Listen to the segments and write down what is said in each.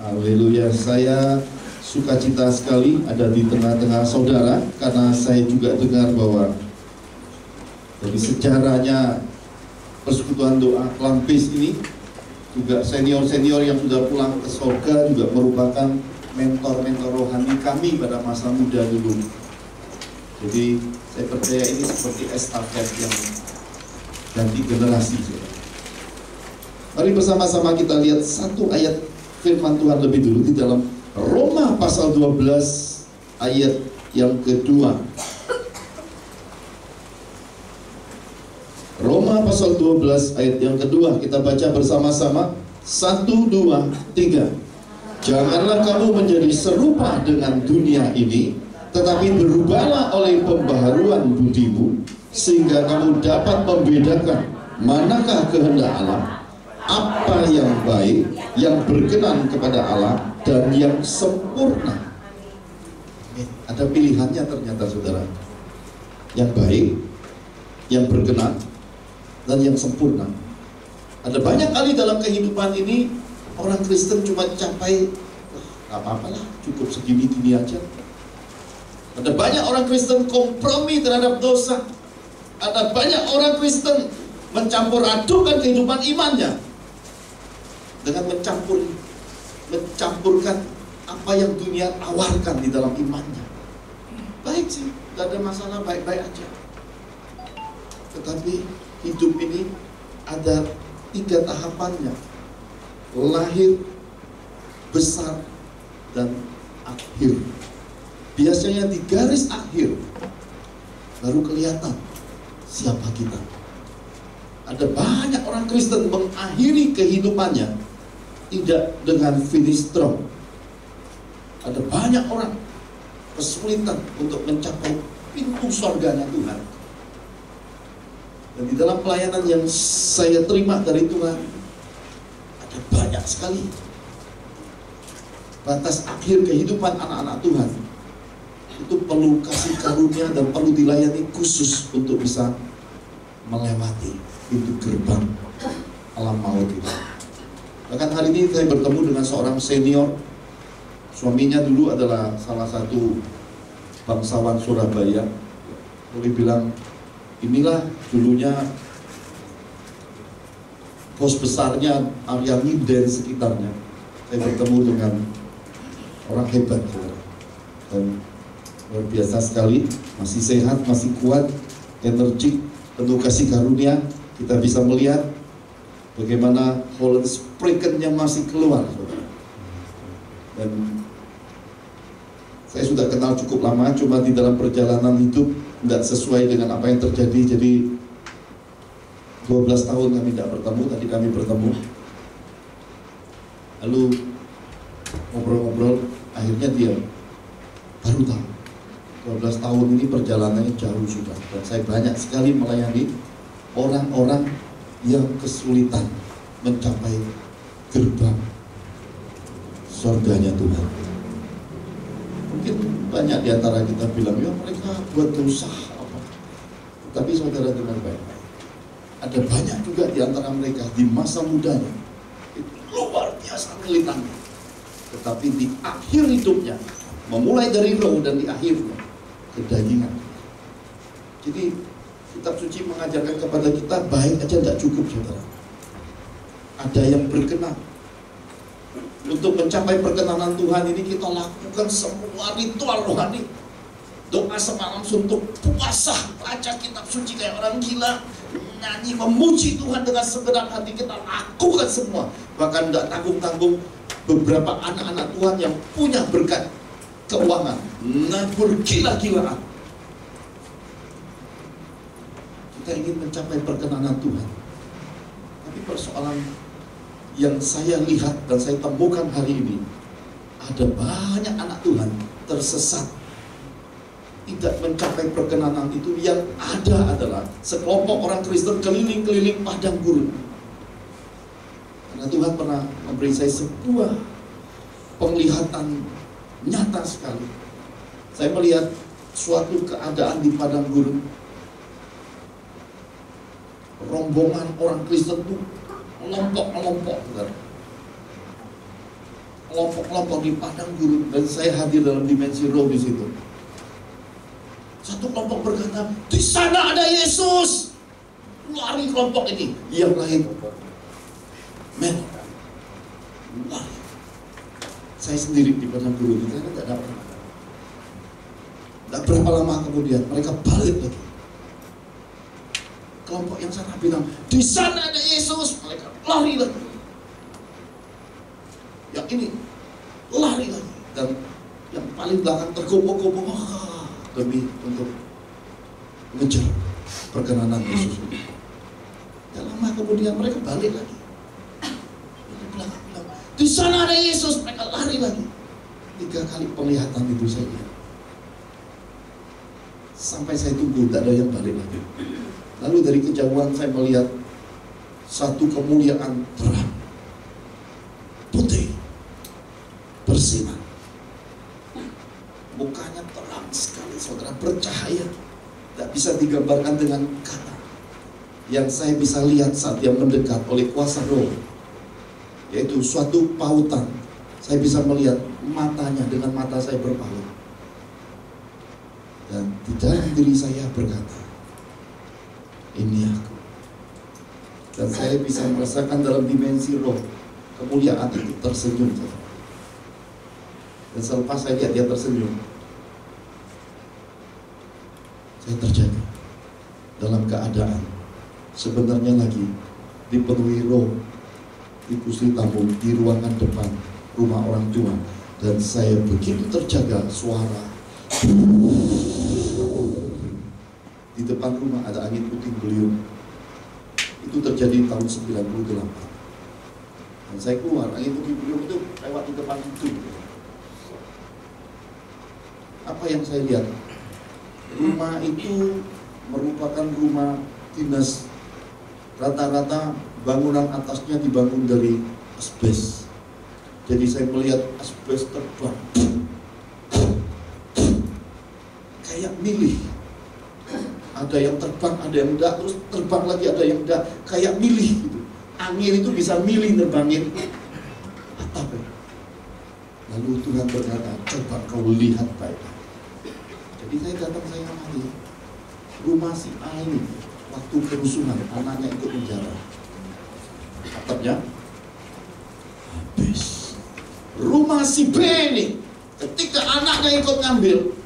Haleluya, saya sukacita sekali ada di tengah-tengah saudara, karena saya juga dengar bahwa dari sejarahnya persekutuan doa Kelampis ini juga senior-senior yang sudah pulang ke surga juga merupakan mentor-mentor rohani kami pada masa muda dulu. Jadi saya percaya ini seperti estafet yang ganti generasi. Mari bersama-sama kita lihat satu ayat firman Tuhan lebih dulu di dalam Roma pasal 12 ayat yang kedua. Roma pasal 12 ayat yang kedua, kita baca bersama-sama. 1, 2, 3. Janganlah kamu menjadi serupa dengan dunia ini, tetapi berubahlah oleh pembaharuan budimu, sehingga kamu dapat membedakan manakah kehendak Allah, apa yang baik, yang berkenan kepada Allah, dan yang sempurna. Ada pilihannya ternyata saudara. Yang baik, yang berkenan, dan yang sempurna. Ada banyak kali dalam kehidupan ini orang Kristen cuma capai nggak apa-apa lah, cukup segini-gini aja. Ada banyak orang Kristen kompromi terhadap dosa. Ada banyak orang Kristen mencampur adukan kehidupan imannya dengan mencampurkan apa yang dunia tawarkan di dalam imannya. Baik sih, gak ada masalah, baik-baik aja. Tetapi hidup ini ada 3 tahapannya: lahir, besar, dan akhir. Biasanya di garis akhir baru kelihatan siapa kita. Ada banyak orang Kristen mengakhiri kehidupannya tidak dengan finish strong. Ada banyak orang kesulitan untuk mencapai pintu surganya Tuhan. Dan di dalam pelayanan yang saya terima dari Tuhan, ada banyak sekali batas akhir kehidupan anak-anak Tuhan. Itu perlu kasih karunia dan perlu dilayani khusus untuk bisa melewati pintu gerbang alam maut itu. Bahkan hari ini saya bertemu dengan seorang senior. Suaminya dulu adalah salah satu bangsawan Surabaya. Boleh bilang inilah dulunya bos besarnya Aryani dan sekitarnya. Saya bertemu dengan orang hebat, dan luar biasa sekali, masih sehat, masih kuat, energik, penuh kasih karunia. Kita bisa melihat bagaimana Holland Spreken-nya masih keluar, saudara. Dan saya sudah kenal cukup lama, cuma di dalam perjalanan hidup tidak sesuai dengan apa yang terjadi. Jadi 12 tahun kami tidak bertemu, tadi kami bertemu. Lalu ngobrol-ngobrol, akhirnya dia baru tahu 12 tahun ini perjalanannya jauh sudah. Dan saya banyak sekali melayani orang-orang yang kesulitan mencapai gerbang surganya Tuhan. Mungkin banyak di antara kita bilang, ya mereka buat dosa apa. Tapi saudara dengar baik-baik, ada banyak juga di antara mereka di masa mudanya itu luar biasa militannya, tetapi di akhir hidupnya, memulai dari roh dan di akhirnya kedagingan. Jadi kitab suci mengajarkan kepada kita, baik aja tidak cukup saudara. Ada yang berkenan. Untuk mencapai perkenanan Tuhan ini kita lakukan semua ritual rohani. Doa semalam suntuk, puasa, baca kitab suci kayak orang gila, nyanyi memuji Tuhan dengan segenap hati, kita lakukan semua. Bahkan tidak tanggung-tanggung. Beberapa anak-anak Tuhan yang punya berkat keuangan nabur gila-gilaan. Kita ingin mencapai perkenanan Tuhan, tapi persoalan yang saya lihat dan saya temukan hari ini, ada banyak anak Tuhan tersesat, tidak mencapai perkenanan itu. Yang ada adalah sekelompok orang Kristen keliling-keliling padang gurun. Karena Tuhan pernah memberi saya sebuah penglihatan nyata sekali. Saya melihat suatu keadaan di padang gurun. Rombongan orang Kristen itu melompok-melompok, kelompok-kelompok di padang gurun, dan saya hadir dalam dimensi roh di situ. Satu kelompok berkata, di sana ada Yesus. Lari kelompok ini. Yang lain, men, lari. Saya sendiri di padang gurun, saya tidak dapat. Tidak berapa lama kemudian mereka balik lagi. Kelompok yang sana bilang, di sana ada Yesus. Mereka lari lagi. Yang ini lari lagi. Dan yang paling belakang tergopoh-gopoh demi untuk mengejar perkenanan Yesus ini. Tidak lama kemudian mereka balik lagi. Mereka bilang, di sana ada Yesus. Mereka lari lagi. 3 kali penglihatan itu saja. Sampai saya tunggu, tidak ada yang balik lagi. Lalu dari kejauhan saya melihat satu kemuliaan terang, putih, bersinar. Mukanya terang sekali, saudara, bercahaya. Tidak bisa digambarkan dengan kata. Yang saya bisa lihat saat dia mendekat oleh kuasa roh, yaitu suatu pautan. Saya bisa melihat matanya dengan mata saya berpaut. Dan di dalam diri saya berkata, ini aku. Dan saya bisa merasakan dalam dimensi roh kemuliaan itu tersenyum. Dan selepas saya lihat dia tersenyum, saya terjaga dalam keadaan sebenarnya lagi dipenuhi roh di kursi tamu di ruangan depan rumah orang tua. Dan saya begitu terjaga, suara di depan rumah ada angin puting beliung. Itu terjadi tahun 98. Dan saya keluar, angin puting beliung itu lewat di depan itu. Apa yang saya lihat? Rumah itu merupakan rumah dinas. Rata-rata bangunan atasnya dibangun dari asbes. Jadi saya melihat asbes terbang, kayak milih. Ada yang terbang, ada yang enggak, terus terbang lagi, ada yang enggak, kayak milih gitu. Angin itu bisa milih nerbangin atap. Lalu Tuhan berkata, coba kau lihat baik. Jadi saya datang, saya amati rumah si A ini waktu kerusuhan, anaknya ikut penjara. Atapnya habis. Rumah si B ini, ketika anaknya ikut ngambil,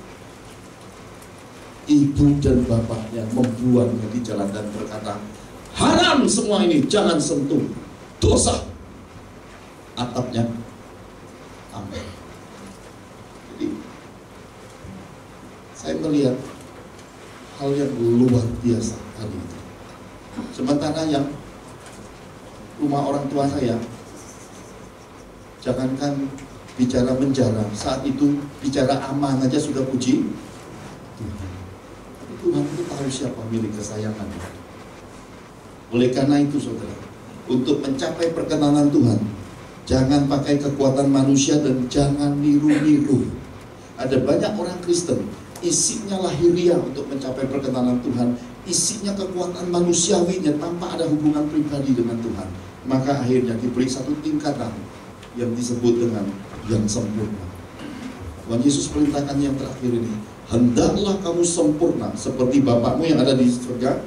ibu dan bapaknya membuangnya di jalan dan berkata, haram semua ini, jangan sentuh, dosa. Atapnya amin. Jadi saya melihat hal yang luar biasa hari itu. Sementara yang rumah orang tua saya, jangankan bicara menjara, saat itu bicara aman aja sudah puji Tuhan. Tuhan itu tahu siapa milik kesayangannya. Oleh karena itu saudara, untuk mencapai perkenanan Tuhan, jangan pakai kekuatan manusia dan jangan niru-niru. Ada banyak orang Kristen, isinya lahiriah untuk mencapai perkenanan Tuhan, isinya kekuatan manusiawinya tanpa ada hubungan pribadi dengan Tuhan. Maka akhirnya diberi satu tingkatan yang disebut dengan yang sempurna. Tuhan Yesus perintahkan yang terakhir ini, hendaklah kamu sempurna seperti Bapakmu yang ada di surga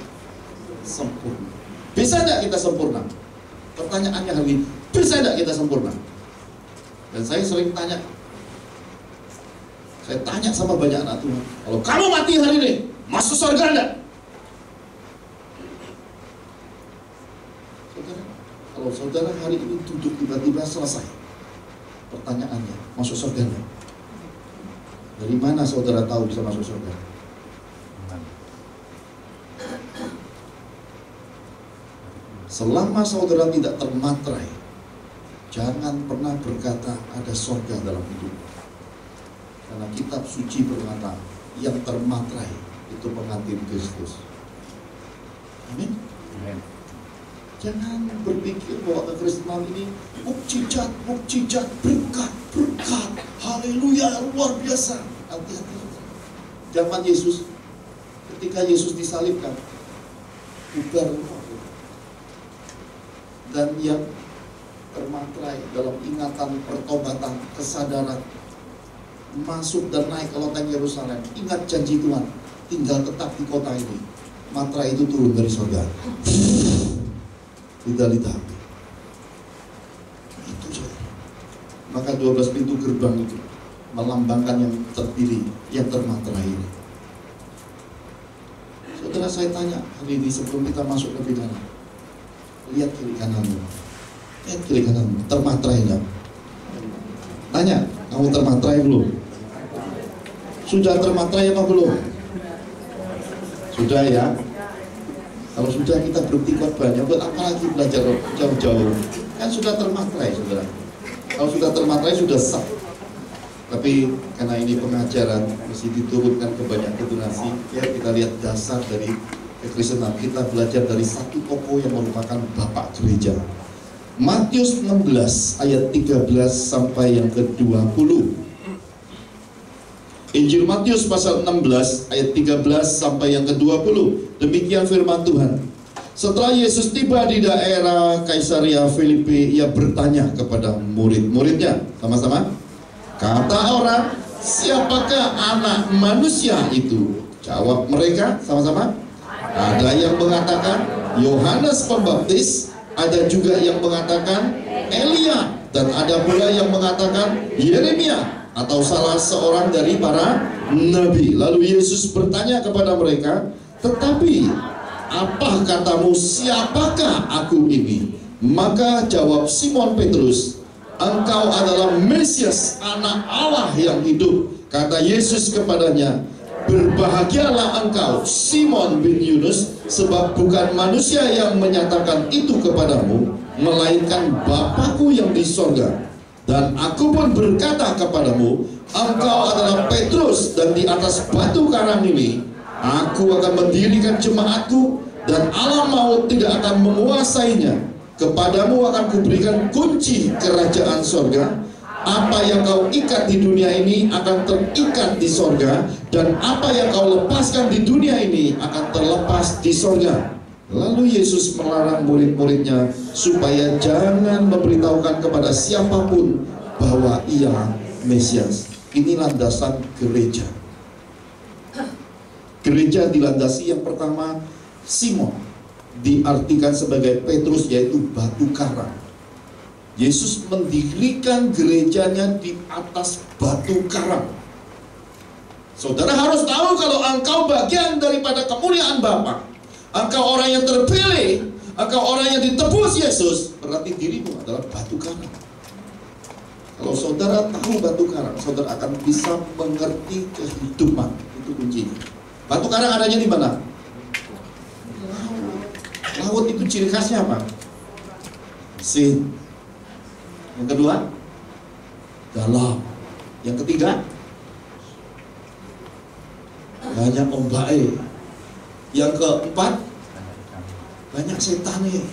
sempurna. Bisa tidak kita sempurna? Pertanyaannya hari ini, bisa tidak kita sempurna? Dan saya sering tanya, saya tanya sama banyak anak Tuhan, kalau kamu mati hari ini, masuk surga enggak? Saudara, kalau saudara hari ini duduk tiba-tiba selesai pertanyaannya, masuk surga enggak? Dari mana saudara tahu bisa masuk surga? Selama saudara tidak termatrai, jangan pernah berkata ada surga dalam hidup. Karena kitab suci berkata, yang termatrai itu pengantin Kristus. Amin. Jangan berpikir bahwa kekristenan ini mukjizat, berkat, haleluya, luar biasa. Hati-hati. Zaman Yesus, ketika Yesus disalibkan, bubar. Dan yang termatrai dalam ingatan pertobatan, kesadaran, masuk dan naik ke loteng Yerusalem, ingat janji Tuhan, tinggal tetap di kota ini. Materai itu turun dari surga. Lidah-lidah. Itu saja. Maka 12 pintu gerbang itu melambangkan yang terpilih, yang termaterai ini. Saudara, saya tanya hari ini sebelum kita masuk lebih dalam, lihat kiri kananmu. Lihat kiri kananmu, termaterai enggak? Tanya, kamu termaterai belum? Sudah termaterai apa belum? Sudah ya? Kalau sudah, kita berhenti khotbahnya, buat apa lagi belajar jauh-jauh? Kan sudah termaterai, saudara. Kalau sudah termaterai, sudah sah. Tapi karena ini pengajaran mesti diturunkan ke banyak generasi, ya kita lihat dasar dari kekristenan. Kita belajar dari satu tokoh yang merupakan bapak gereja. Matius 16 ayat 13 sampai yang ke-20. Injil Matius pasal 16 ayat 13 sampai yang ke-20. Demikian firman Tuhan. Setelah Yesus tiba di daerah Kaisaria Filipi, ia bertanya kepada murid-muridnya, sama-sama, kata orang, siapakah anak manusia itu? Jawab mereka sama-sama. Ada yang mengatakan Yohanes Pembaptis, ada juga yang mengatakan Elia, dan ada pula yang mengatakan Yeremia atau salah seorang dari para nabi. Lalu Yesus bertanya kepada mereka, tetapi apa katamu, siapakah aku ini? Maka jawab Simon Petrus, engkau adalah Mesias, anak Allah yang hidup. Kata Yesus kepadanya, berbahagialah engkau Simon bin Yunus, sebab bukan manusia yang menyatakan itu kepadamu, melainkan Bapakku yang di sorga. Dan aku pun berkata kepadamu, engkau adalah Petrus, dan di atas batu karang ini aku akan mendirikan jemaatku, dan alam maut tidak akan menguasainya. Kepadamu akan kuberikan kunci kerajaan sorga. Apa yang kau ikat di dunia ini akan terikat di sorga, dan apa yang kau lepaskan di dunia ini akan terlepas di sorga. Lalu Yesus melarang murid-muridnya supaya jangan memberitahukan kepada siapapun bahwa ia Mesias. Ini landasan gereja. Gereja dilandasi yang pertama, Simon, diartikan sebagai Petrus, yaitu batu karang. Yesus mendirikan gerejanya di atas batu karang. Saudara harus tahu kalau engkau bagian daripada kemuliaan Bapa. Engkau orang yang terpilih, engkau orang yang ditebus Yesus, berarti dirimu adalah batu karang. Kalau saudara tahu batu karang, saudara akan bisa mengerti kehidupan. Itu kuncinya. Batu karang adanya di mana? Laut. Laut itu ciri khasnya apa? Sin. Yang kedua, dalam. Yang ketiga, banyak ombak. Yang keempat, banyak setan nih.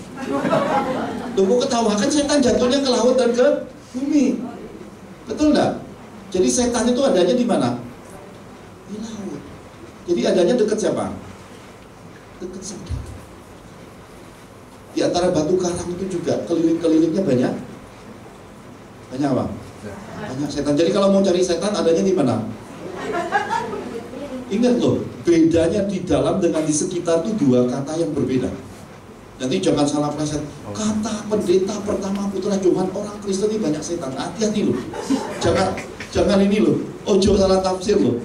Tunggu ketawa, kan setan jatuhnya ke laut dan ke bumi. Betul enggak? Jadi setan itu adanya di mana? Di laut. Jadi adanya dekat siapa? Dekat saudara. Di antara batu karang itu juga keliling-kelilingnya banyak. Banyak apa? Banyak setan. Jadi kalau mau cari setan adanya di mana? Ingat loh, bedanya di dalam dengan di sekitar itu dua kata yang berbeda. Nanti jangan salah pleset. Kata pendeta pertama putra Yohan, orang Kristen ini banyak setan. Hati-hati loh. Jangan ini loh. Ojo salah tafsir loh.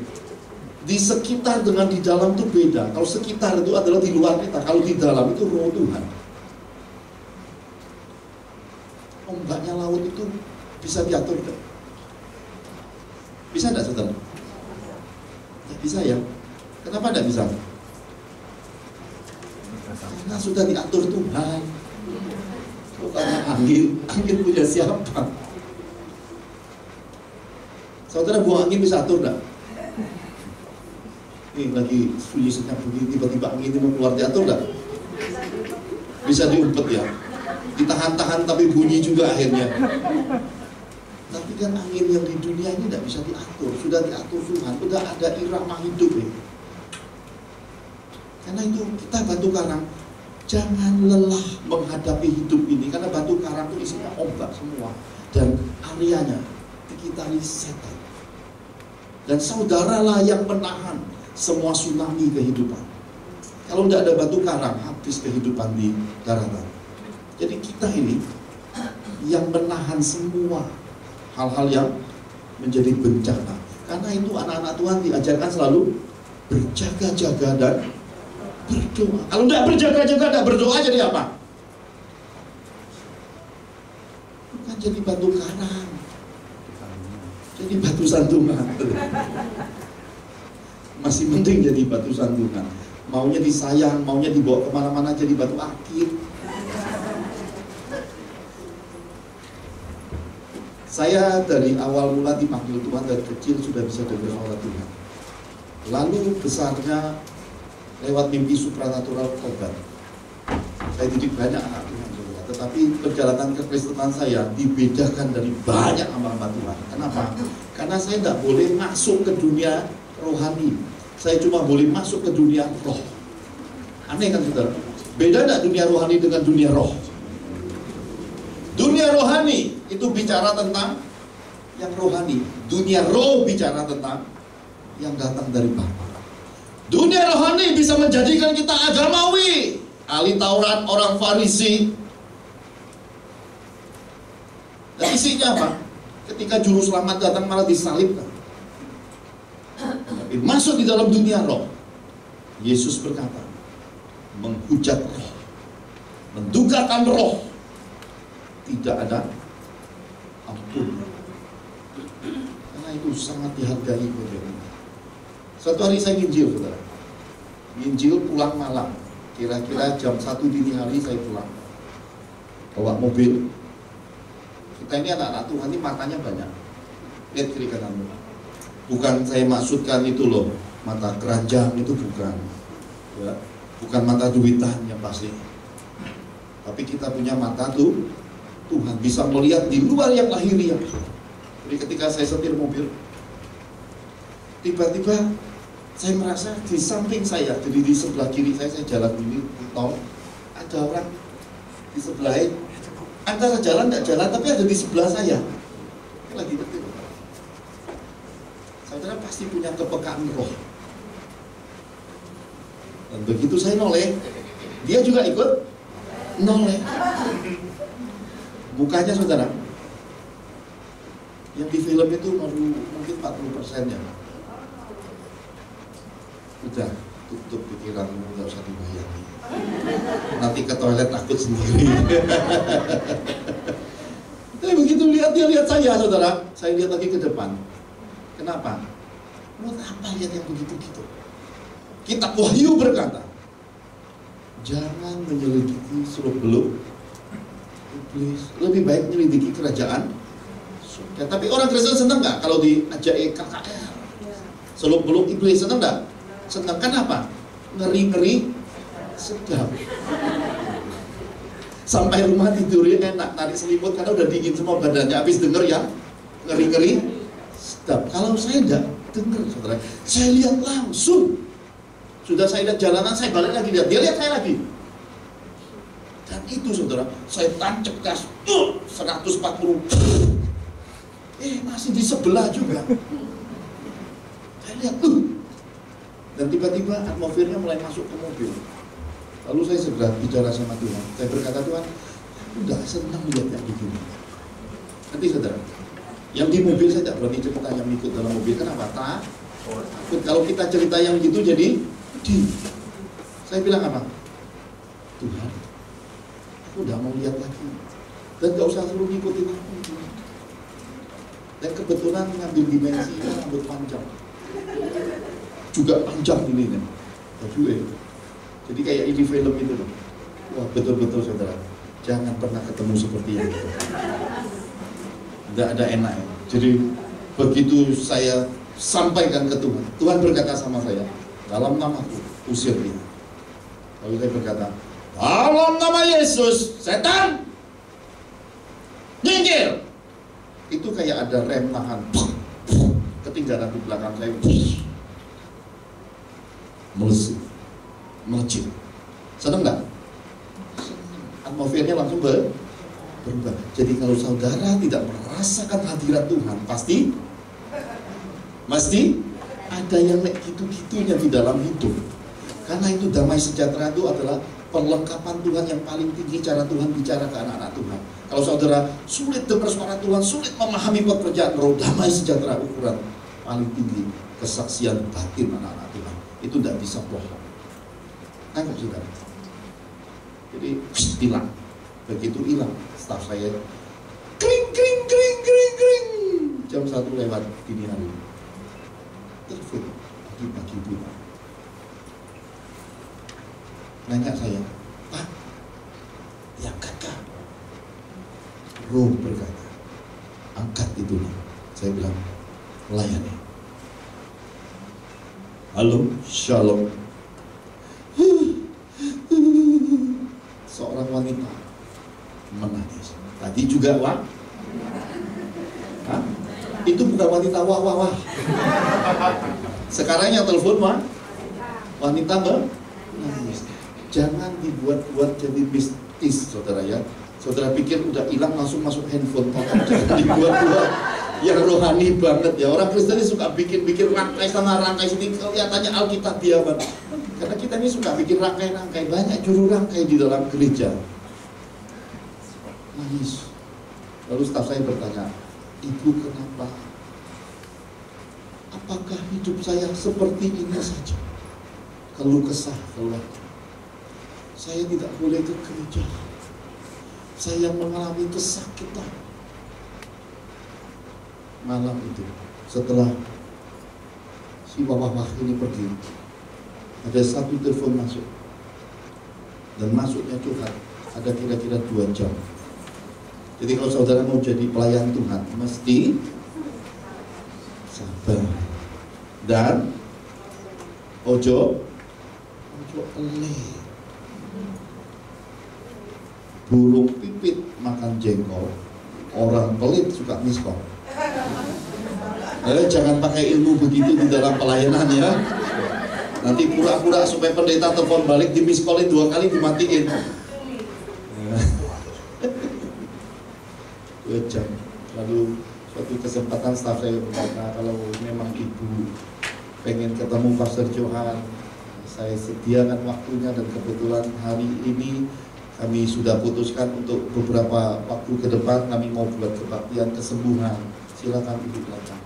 Di sekitar dengan di dalam itu beda. Kalau sekitar itu adalah di luar kita. Kalau di dalam itu roh Tuhan. Ombaknya laut itu bisa diatur gak? Bisa enggak saudara? Ya bisa ya. Kenapa enggak bisa? Karena sudah diatur Tuhan. Bukannya angin punya siapa? Saudara buang angin bisa atur enggak? Ini lagi sunyi senyap begini, tiba-tiba angin ini mau keluar, diatur enggak? Bisa diumpet ya. Ditahan-tahan tapi bunyi juga akhirnya. Tapi kan angin yang di dunia ini tidak bisa diatur. Sudah diatur Tuhan, sudah ada irama hidup ya. Karena itu kita batu karang. Jangan lelah menghadapi hidup ini, karena batu karang itu isinya ombak semua, dan areanya dikitari setan. Dan saudaralah yang menahan semua tsunami kehidupan. Kalau tidak ada batu karang, habis kehidupan di daratan. Jadi kita ini yang menahan semua hal-hal yang menjadi bencana. Karena itu anak-anak Tuhan diajarkan selalu berjaga-jaga dan berdoa. Kalau tidak berjaga-jaga, tidak berdoa, jadi apa? Bukan jadi batu karang, jadi batu sandungan. Masih penting jadi batu sandungan. Maunya disayang, maunya dibawa kemana-mana jadi batu akik. Saya dari awal mula dipanggil Tuhan, dari kecil sudah bisa dengar suara Tuhan. Lalu besarnya lewat mimpi supranatural obat. Saya didik banyak anak Tuhan, tetapi perjalanan kekristenan saya dibedakan dari banyak hamba-hamba Tuhan. Kenapa? Karena saya tidak boleh masuk ke dunia rohani. Saya cuma boleh masuk ke dunia roh. Aneh kan saudara? Beda tidak dunia rohani dengan dunia roh? Dunia rohani itu bicara tentang yang rohani. Dunia roh bicara tentang yang datang dari Bapa. Dunia rohani bisa menjadikan kita agamawi, ahli Taurat, orang Farisi. Dan isinya apa? Ketika juru selamat datang malah disalibkan. Tapi masuk di dalam dunia roh, Yesus berkata, menghujat roh, mendukakan roh, tidak ada ampun. Karena itu sangat dihargai oleh Allah. Suatu hari saya nginjil, saudara. Nginjil pulang malam, kira-kira jam 1 dini hari saya pulang, bawa mobil. Kita ini anak-anak Tuhan ini matanya banyak. Lihat kiri kanan. Bukan saya maksudkan itu loh, mata keranjang itu bukan, ya, bukan mata duitan yang pasti. Tapi kita punya mata tuh, Tuhan bisa melihat di luar yang lahiriah. Jadi ketika saya setir mobil, tiba-tiba saya merasa di samping saya, jadi di sebelah kiri saya jalan ini tol, ada orang di sebelah, antara jalan nggak jalan tapi ada di sebelah saya, lagi nyetir. Saudara pasti punya kepekaan roh. Dan begitu saya noleh, dia juga ikut noleh. Mukanya saudara, yang di film itu baru mungkin 40% ya. Udah, tutup pikiranmu, nggak usah dibayangin. Nanti ke toilet takut sendiri. Tapi begitu lihat, dia lihat saya saudara, saya lihat lagi ke depan. Kenapa? Buat apa lihat yang begitu-gitu? Kitab Wahyu berkata, jangan menyelidiki seluk-beluk iblis, lebih baik menyelidiki kerajaan surga. Tapi orang Kristen senang nggak kalau diajak KKR? Seluk-beluk iblis senang nggak? Senang. Kenapa? Ngeri-ngeri sedap. Sampai rumah tidurnya enak, narik selimut karena udah dingin semua badannya. Habis denger ya ngeri-ngeri sedap. Kalau saya enggak dengar, saudara, saya lihat langsung. Sudah saya lihat jalanan, saya balik lagi lihat, dia lihat saya lagi. Dan itu saudara, saya tancap gas 140. Masih di sebelah juga. Saya lihat dan tiba-tiba atmosfernya mulai masuk ke mobil. Lalu saya segera bicara sama Tuhan. Saya berkata, Tuhan, aku udah senang lihat yang begini. Nanti saudara, yang di mobil saya tidak berani cerita yang ikut dalam mobil. Kenapa? Takut kalau kita cerita yang gitu jadi sedih. Saya bilang apa? Tuhan, aku udah mau lihat lagi. Dan gak usah suruh ngikutin aku. Dan kebetulan ngambil dimensi rambut panjang. Juga panjang ini nih. Jadi kayak ini film itu loh. Wah, betul-betul saudara, jangan pernah ketemu seperti yang itu. Tidak ada enak ya. Jadi begitu saya sampaikan ke Tuhan, Tuhan berkata sama saya, dalam namaku usir dia. Lalu saya berkata, dalam nama Yesus, setan nyingkir. Itu kayak ada rem tahan, ketinggalan di belakang saya, melesat, melejit. Senang nggak? atmosfernya langsung berubah. Jadi kalau saudara tidak merasakan hadirat Tuhan, pasti ada yang gitu-gitunya di dalam hidup. Karena itu damai sejahtera itu adalah perlengkapan Tuhan yang paling tinggi, cara Tuhan bicara ke anak-anak Tuhan. Kalau saudara sulit dengar suara Tuhan, sulit memahami pekerjaan roh, damai sejahtera ukuran paling tinggi, kesaksian batin anak-anak Tuhan. Itu tidak bisa bohong. Tangkap saudara. Jadi hilang. Begitu hilang, staf saya kring kring kring kring kring, jam 1 lewat dini hari. Telepon pagi-pagi buta. Nanya saya, Pak, ya kakak. Roh berkata, angkat itu. Saya bilang, layani. Halo, shalom. Seorang wanita menangis. Tadi juga wah. Hah? Itu bukan wanita wah wah wah. Sekarang yang telepon wah. Wanita menangis. Jangan dibuat-buat jadi mistis, saudara ya. Saudara pikir udah hilang langsung masuk handphone. Jangan dibuat-buat yang rohani banget ya. Orang Kristen ini suka bikin rangkai sana rangkai sini, kelihatannya Alkitabiah banget. Karena kita ini suka bikin rangkai-rangkai, banyak juru rangkai di dalam gereja. Nangis. Lalu staf saya bertanya, Ibu kenapa? Apakah hidup saya seperti ini saja? Keluh kesah, keluh. Saya tidak boleh ke gereja. Saya mengalami kesakitan. Malam itu, setelah si wawah ini pergi, ada satu telepon masuk. Dan masuknya curhat, ada kira-kira 2 jam. Jadi kalau saudara mau jadi pelayan Tuhan, mesti sabar. Dan ojo eleh. Burung pipit makan jengkol, orang pelit suka miskol. Jangan pakai ilmu begitu di dalam pelayanan ya. Nanti pura-pura supaya pendeta telepon balik, di miskolin 2 kali, dimatiin. 2 jam. Lalu suatu kesempatan staf saya berkata, kalau memang ibu pengen ketemu Pastor Johan, saya sediakan waktunya, dan kebetulan hari ini kami sudah putuskan untuk beberapa waktu ke depan kami mau buat kebaktian kesembuhan. Silakan ibu datang.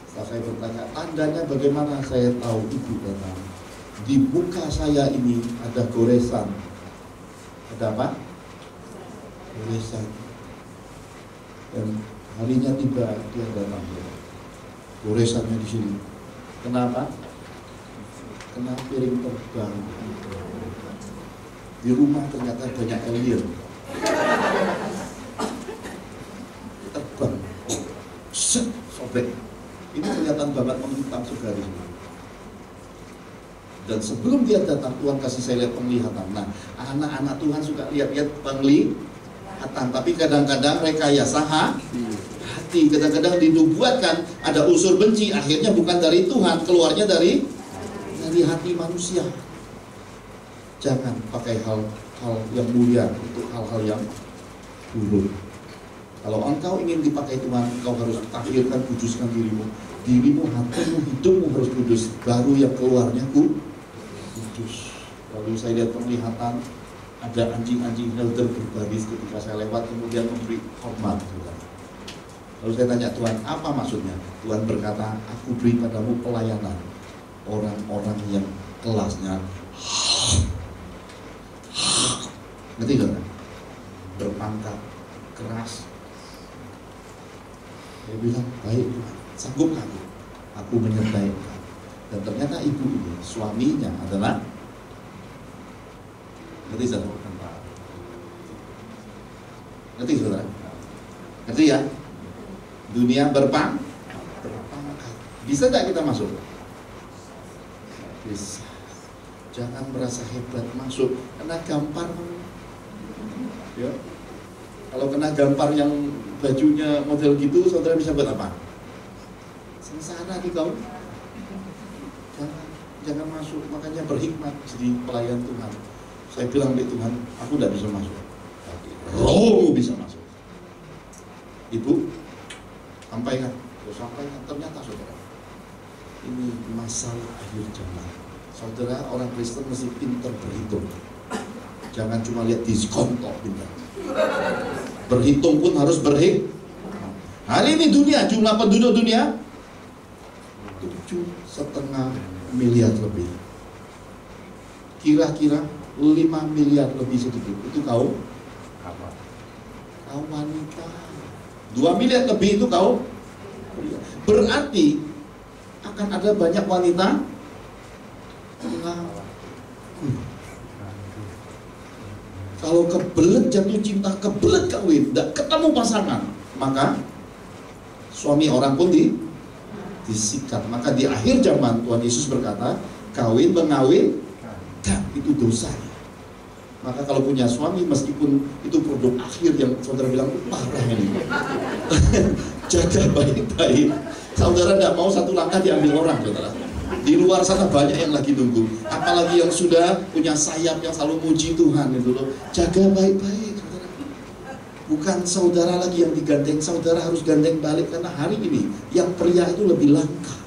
Setelah saya bertanya, tandanya bagaimana saya tahu ibu datang? Di muka saya ini ada goresan. Ada apa? Goresan. Dan harinya tiba dia datang. Goresannya di sini. Kenapa? Kena piring terbang. Di rumah ternyata banyak alien terbang, sobek. Ini kelihatan banget menghitam segala. Dan sebelum dia datang, Tuhan kasih saya lihat penglihatan. Nah, anak-anak Tuhan suka lihat-lihat penglihatan, tapi kadang-kadang rekayasa hati. Kadang-kadang dinubuatkan ada unsur benci, akhirnya bukan dari Tuhan, keluarnya dari hati manusia. Jangan pakai hal-hal yang mulia untuk hal-hal yang buruk. Kalau engkau ingin dipakai Tuhan, engkau harus takhirkan, kuduskan dirimu. Dirimu, hatimu, hidupmu harus kudus. Baru yang keluarnya kudus. Lalu saya lihat penglihatan, ada anjing-anjing helder berbaris ketika saya lewat, kemudian memberi hormat. Lalu saya tanya Tuhan, apa maksudnya? Tuhan berkata, aku beri padamu pelayanan orang-orang yang kelasnya ngerti gak? Berpangkat keras. Dia bilang, baik Tuhan, sanggup aku menyertai. Dan ternyata ibu ini, suaminya adalah, ngerti saudara? Ngerti saudara? Ngerti ya? Dunia berpangkat. Bisa tidak kita masuk? Bisa. Jangan merasa hebat masuk, kena gampar. Ya. Kalau kena gampar yang bajunya model gitu, saudara bisa buat apa? Sengsara di kau. Jangan masuk, makanya berhikmat jadi pelayan Tuhan. Saya bilang di Tuhan, aku tidak bisa masuk. rohmu bisa masuk. Ibu, sampaikan. Ternyata saudara, ini masalah akhir zaman. Saudara, orang Kristen mesti pintar berhitung. Jangan cuma lihat diskon tok pintar. Berhitung pun harus berhitung. Hari ini dunia, jumlah penduduk dunia 7,5 miliar lebih. Kira-kira 5 miliar lebih sedikit. Itu kaum apa? Kaum wanita. 2 miliar lebih itu kaum. Berarti akan ada banyak wanita kalau kebelet jatuh cinta, kebelet kawin, tidak ketemu pasangan, maka suami orang pun disikat. Maka di akhir zaman Tuhan Yesus berkata, kawin mengawinkan itu dosa. Maka kalau punya suami, meskipun itu produk akhir yang saudara bilang parah ini, jaga baik-baik. Saudara tidak mau satu langkah diambil orang, saudara. Di luar sana banyak yang lagi nunggu. Apalagi yang sudah punya sayap yang selalu muji Tuhan itu loh. Jaga baik-baik, saudara. Bukan saudara lagi yang digandeng, saudara harus gandeng balik. Karena hari ini yang pria itu lebih langka.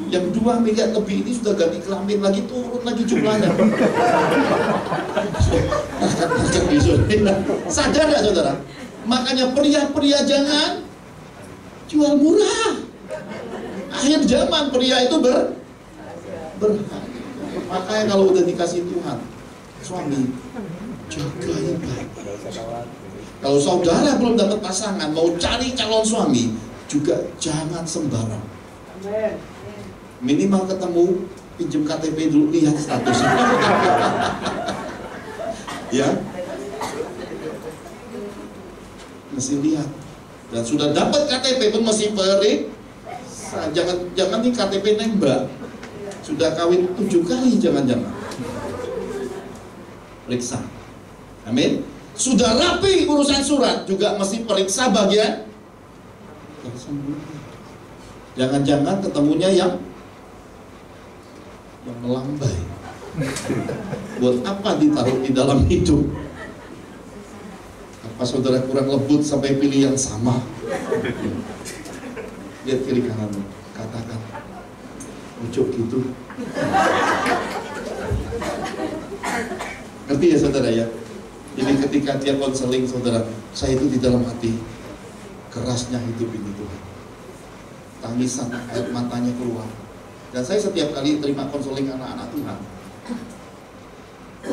Yang 2 miliar lebih ini sudah ganti kelamin lagi, turun lagi jumlahnya. Sadar gak saudara? Makanya pria-pria jangan jual murah. Akhir zaman pria itu berharga. Makanya kalau udah dikasih Tuhan suami, jagain baik. Kalau saudara belum dapat pasangan, mau cari calon suami, juga jangan sembarang. Minimal ketemu, pinjem KTP dulu, lihat statusnya. Ya, mesti lihat. Dan sudah dapat KTP pun mesti periksa. Jangan nih KTP nembak. Sudah kawin 7 kali, jangan-jangan. Periksa. Amin. Sudah rapi urusan surat, juga mesti periksa bagian tersembunyi. Jangan-jangan ketemunya yang melambai. Buat apa ditaruh di dalam hidup? Apa saudara kurang lembut sampai pilih yang sama? Lihat kiri kananmu, katakan, ujuk gitu. Ngerti ya saudara ya? Jadi ketika dia konseling saudara, saya itu di dalam hati kerasnya hidup ini Tuhan. Tangisan air matanya keluar. Dan saya setiap kali terima konseling anak-anak Tuhan,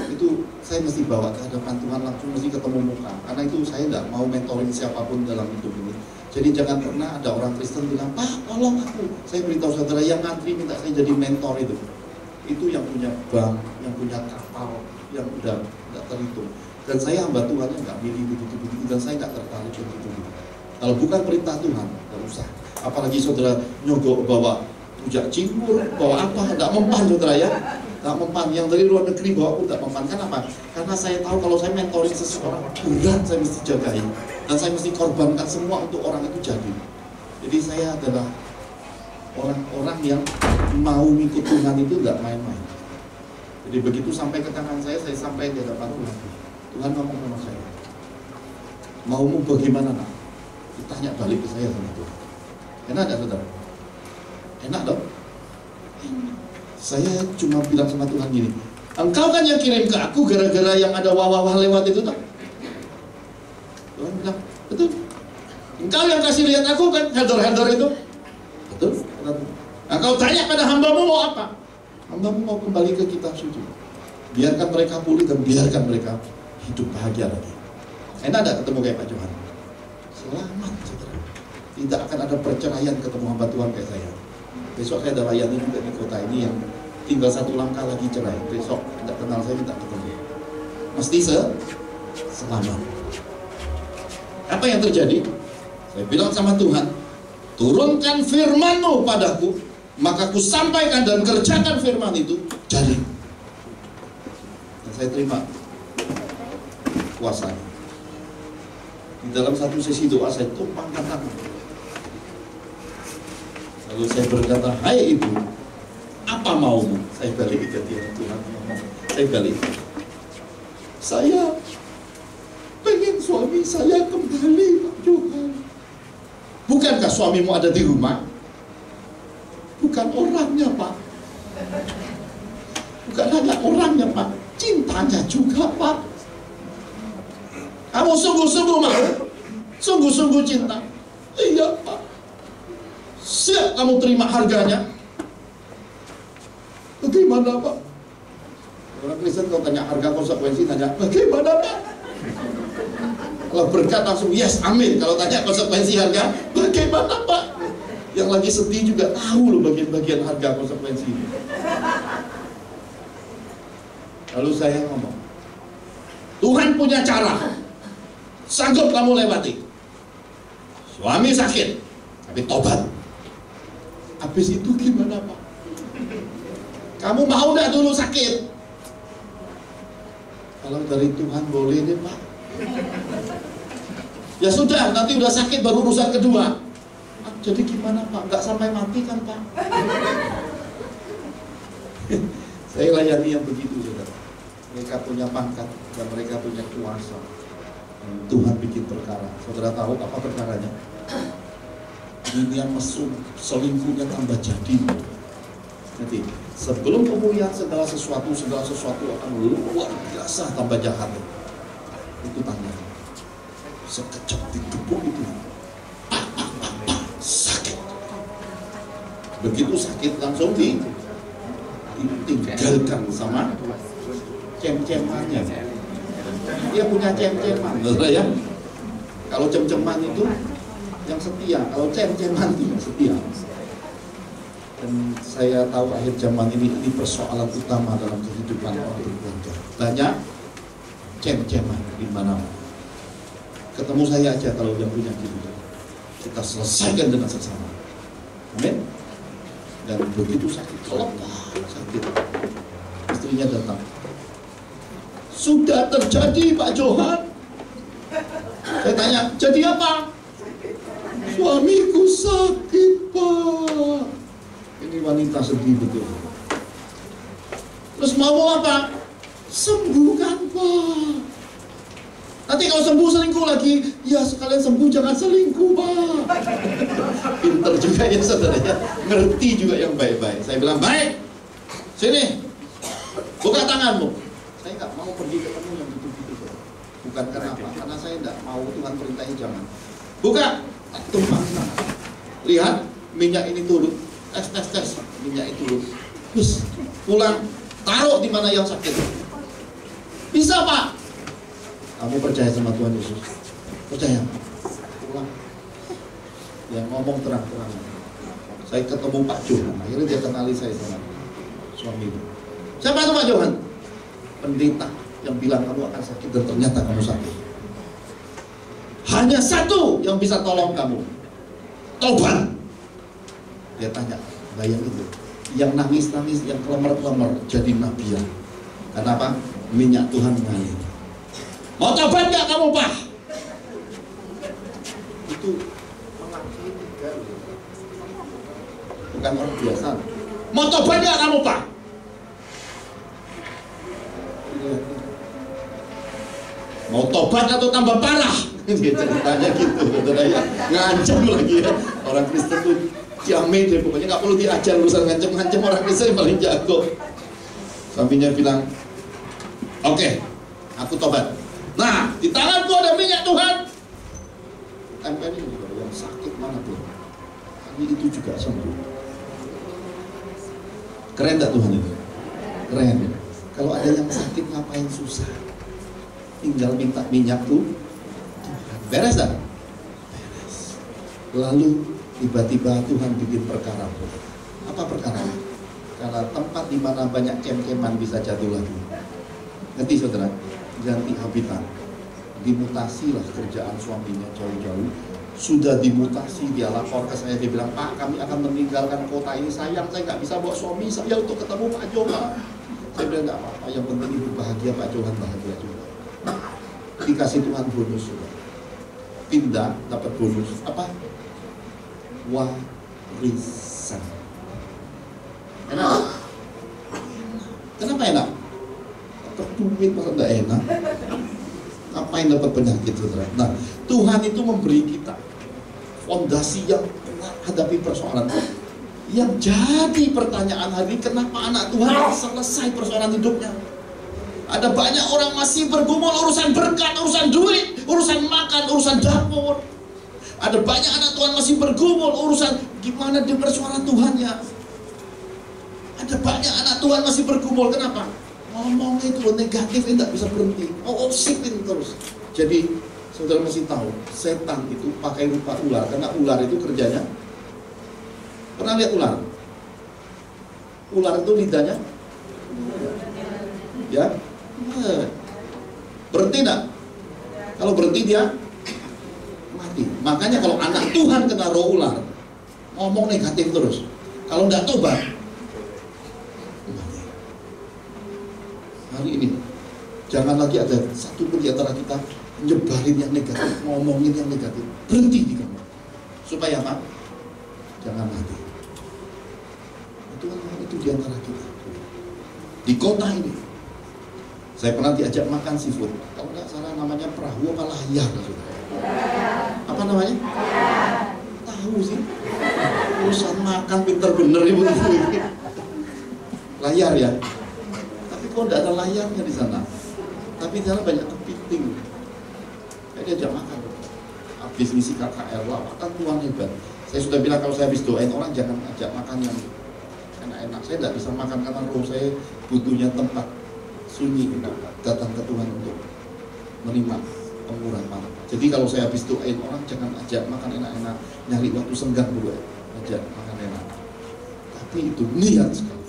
itu saya mesti bawa ke hadapan Tuhan, langsung mesti ketemu muka. Karena itu saya tidak mau mentoring siapapun dalam hidup ini. Jadi jangan pernah ada orang Kristen bilang, Pak tolong aku. Saya beritahu saudara, yang ngantri minta saya jadi mentor itu yang punya bank, yang punya kapal, yang udah tidak terhitung. Dan saya hamba Tuhan yang nggak milih begitu-begitu, dan saya nggak tertarik begitu. Kalau bukan perintah Tuhan, nggak usah. Apalagi saudara nyogok bawa rujak cingur, bawa apa, tidak mempan saudara ya. Tidak mempan, yang dari luar negeri bawa pun tidak mempan. Kenapa? Karena saya tahu kalau saya mentoring seseorang, berat saya mesti jagain. Dan saya mesti korbankan semua untuk orang itu jadi. Jadi saya adalah orang-orang yang mau ngikut Tuhan itu tidak main-main. Jadi begitu sampai ke tangan saya sampaikan di hadapan Tuhan. Tuhan ngomong sama saya, maumu bagaimana nak? Ditanya balik ke saya sama Tuhan. Enak gak saudara? Enak dong? Saya cuma bilang sama Tuhan gini, engkau kan yang kirim ke aku gara-gara yang ada wawah-wawah lewat itu tak? Tuhan bilang, betul. Engkau yang kasih lihat aku kan, header-header itu. Betul. Engkau tanya pada hambamu mau apa? Hambamu mau kembali ke kitab suci. Biarkan mereka pulih dan biarkan mereka hidup bahagia lagi. Enak gak ketemu kayak Pak Johan? Selamat saudara. Tidak akan ada perceraian ketemu hamba Tuhan kayak saya. Besok saya ada layani juga di kota ini yang tinggal 1 langkah lagi cerai. Besok tidak kenal saya minta ketemu. Mesti selamat. Apa yang terjadi? Saya bilang sama Tuhan, turunkan firman-Mu padaku, maka ku sampaikan dan kerjakan firman itu. Jadi, dan saya terima kuasanya. Di dalam satu sesi doa saya tumpangkan tangan. Lalu saya berkata, hai ibu, apa maumu? Saya balik ke dia, Tuhan ngomong. Saya balik. Saya pengen saya kembali, Pak Johan. Bukankah suamimu ada di rumah? Bukan orangnya, Pak. Bukan hanya orangnya, Pak, cintanya juga, Pak. Kamu sungguh-sungguh mau? Sungguh-sungguh cinta? Iya, Pak. Siap kamu terima harganya? Bagaimana, Pak? Orang Kristen kalau tanya harga konsekuensi, tanya bagaimana, Pak? Kalau berkat langsung yes, amin. Kalau tanya konsekuensi harga, bagaimana, Pak? Yang lagi sedih juga tahu loh bagian-bagian harga konsekuensi. Lalu saya ngomong, Tuhan punya cara, sanggup kamu lewati. Suami sakit, tapi tobat. Habis itu gimana, Pak? Kamu mau gak dulu sakit? Kalau dari Tuhan boleh deh, Pak. Ya sudah, nanti udah sakit baru urusan kedua. Jadi gimana, Pak? Nggak sampai mati kan, Pak? Saya layani yang begitu, saudara. Mereka punya pangkat dan mereka punya kuasa. Tuhan bikin perkara. Saudara tahu apa perkaranya? Dunia mesum, selingkuhnya tambah jadi. Nanti sebelum pemulihan segala sesuatu akan luar biasa tambah jahat. Itu tanda. Sekejap digebuk itu sakit. Begitu sakit langsung ditinggalkan sama cem-cemannya. Dia punya cem-ceman, ya. Kalau cem-ceman itu yang setia, kalau cem-ceman itu yang setia. Dan saya tahu akhir zaman ini persoalan utama dalam kehidupan orang berkeluarga. Banyak cem-ceman di mana-mana. Ketemu saya aja kalau yang punya gitu. Kita selesaikan dengan seksama. Amin. Dan begitu sakit, sakit. Istrinya datang. Sudah terjadi, Pak Johan. Saya tanya, jadi apa? Suamiku sakit, Pak. Ini wanita sedih betul. Terus mau apa? Sembuhkan, Pak. Nanti kalau sembuh selingkuh lagi, ya sekalian sembuh jangan selingkuh, Pak. Pinter juga ya saudaranya, ngerti juga yang baik-baik. Saya bilang, baik, sini, buka tanganmu. Saya nggak mau pergi ketemu yang gitu-gitu. Bukan karena apa? Karena saya nggak mau Tuhan perintahin jangan. Buka, tumpah. Lihat, minyak ini turun. Tes, minyak itu turun. Terus pulang, taruh di mana yang sakit. Bisa, Pak. Kamu percaya sama Tuhan Yesus? Percaya? Pulang. Yang ngomong terang-terang. Saya ketemu Pak Johan. Akhirnya dia kenali saya sama suami itu. Siapa itu Pak Johan? Pendeta yang bilang kamu akan sakit dan ternyata kamu sakit. Hanya satu yang bisa tolong kamu. Tobat. Dia tanya, bayang itu. Yang nangis-nangis, yang kelemer-kelemer jadi nabi ya. Kenapa? Minyak Tuhan mengalir. Mau tobat gak kamu, Pak? Itu mengakui bukan orang biasa. Mau tobat gak kamu, Pak? Mau tobat atau tambah parah? Dia ceritanya gitu, saudara ya. Ngancam lagi ya. Orang Kristen tuh jamin deh, pokoknya nggak perlu diajar urusan ngancam-ngancam. Orang Kristen paling jago. Suaminya bilang, oke, aku tobat. Nah, di tanganku ada minyak Tuhan. Tempel ini juga yang sakit mana pun. Kali itu juga sembuh. Keren gak Tuhan itu? Keren. Kalau ada yang sakit ngapain susah? Tinggal minta minyak tuh. Beres tak? Beres. Lalu tiba-tiba Tuhan bikin perkara. Apa perkaranya? Karena tempat di mana banyak cem-ceman bisa jatuh lagi. Ngerti saudara? Ganti habitat, dimutasilah kerjaan suaminya jauh-jauh. Sudah dimutasi, dia lapor ke saya, dia bilang, Pak, kami akan meninggalkan kota ini. Sayang, saya nggak bisa bawa suami saya untuk ketemu Pak Johan. Saya bilang nggak apa-apa, yang penting ibu bahagia, Pak Johan bahagia juga. Dikasih Tuhan bonus juga. Pindah, dapat bonus apa? Warisan. Enak? Kenapa enak? Duit masa nggak enak? Apa ngapain dapat penyakit, saudara? Nah, Tuhan itu memberi kita fondasi yang kuat hadapi persoalan. Yang jadi pertanyaan hari ini, kenapa anak Tuhan selesai persoalan hidupnya? Ada banyak orang masih bergumul urusan berkat, urusan duit, urusan makan, urusan dapur. Ada banyak anak Tuhan masih bergumul urusan gimana dengar suara Tuhannya. Ada banyak anak Tuhan masih bergumul, kenapa? Ngomongnya itu negatif, tidak bisa berhenti. Sipin terus. Jadi saudara mesti tahu, setan itu pakai rupa ular, karena ular itu kerjanya. Pernah lihat ular? Ular itu lidahnya, ya, berhenti enggak? Kalau berhenti dia mati. Makanya kalau anak Tuhan kena roh ular, ngomong negatif terus. Kalau enggak tobat, mati. Hari ini jangan lagi ada satu pun di antara kita nyebarin yang negatif, ngomongin yang negatif. Berhenti di kamu. Supaya apa? Jangan mati. Itu di antara kita. Di kota ini, saya pernah diajak makan seafood. Kalau nggak salah namanya perahu apa layar? Apa namanya? Tahu sih. Urusan makan pinter bener ibu. Layar ya. Tapi kok nggak ada layarnya di sana. Tapi di sana banyak kepiting. Saya diajak makan. Habis ngisi KKR, lawatan Tuhan hebat. Saya sudah bilang kalau saya habis doain orang jangan ajak makan yang enak-enak. Saya tidak bisa makan karena roh saya butuhnya tempat sunyi, datang ke Tuhan untuk menerima pengurapan. Jadi kalau saya habis doain orang jangan ajak makan enak-enak, nyari waktu senggang dulu ajak makan enak. Tapi itu niat sekali.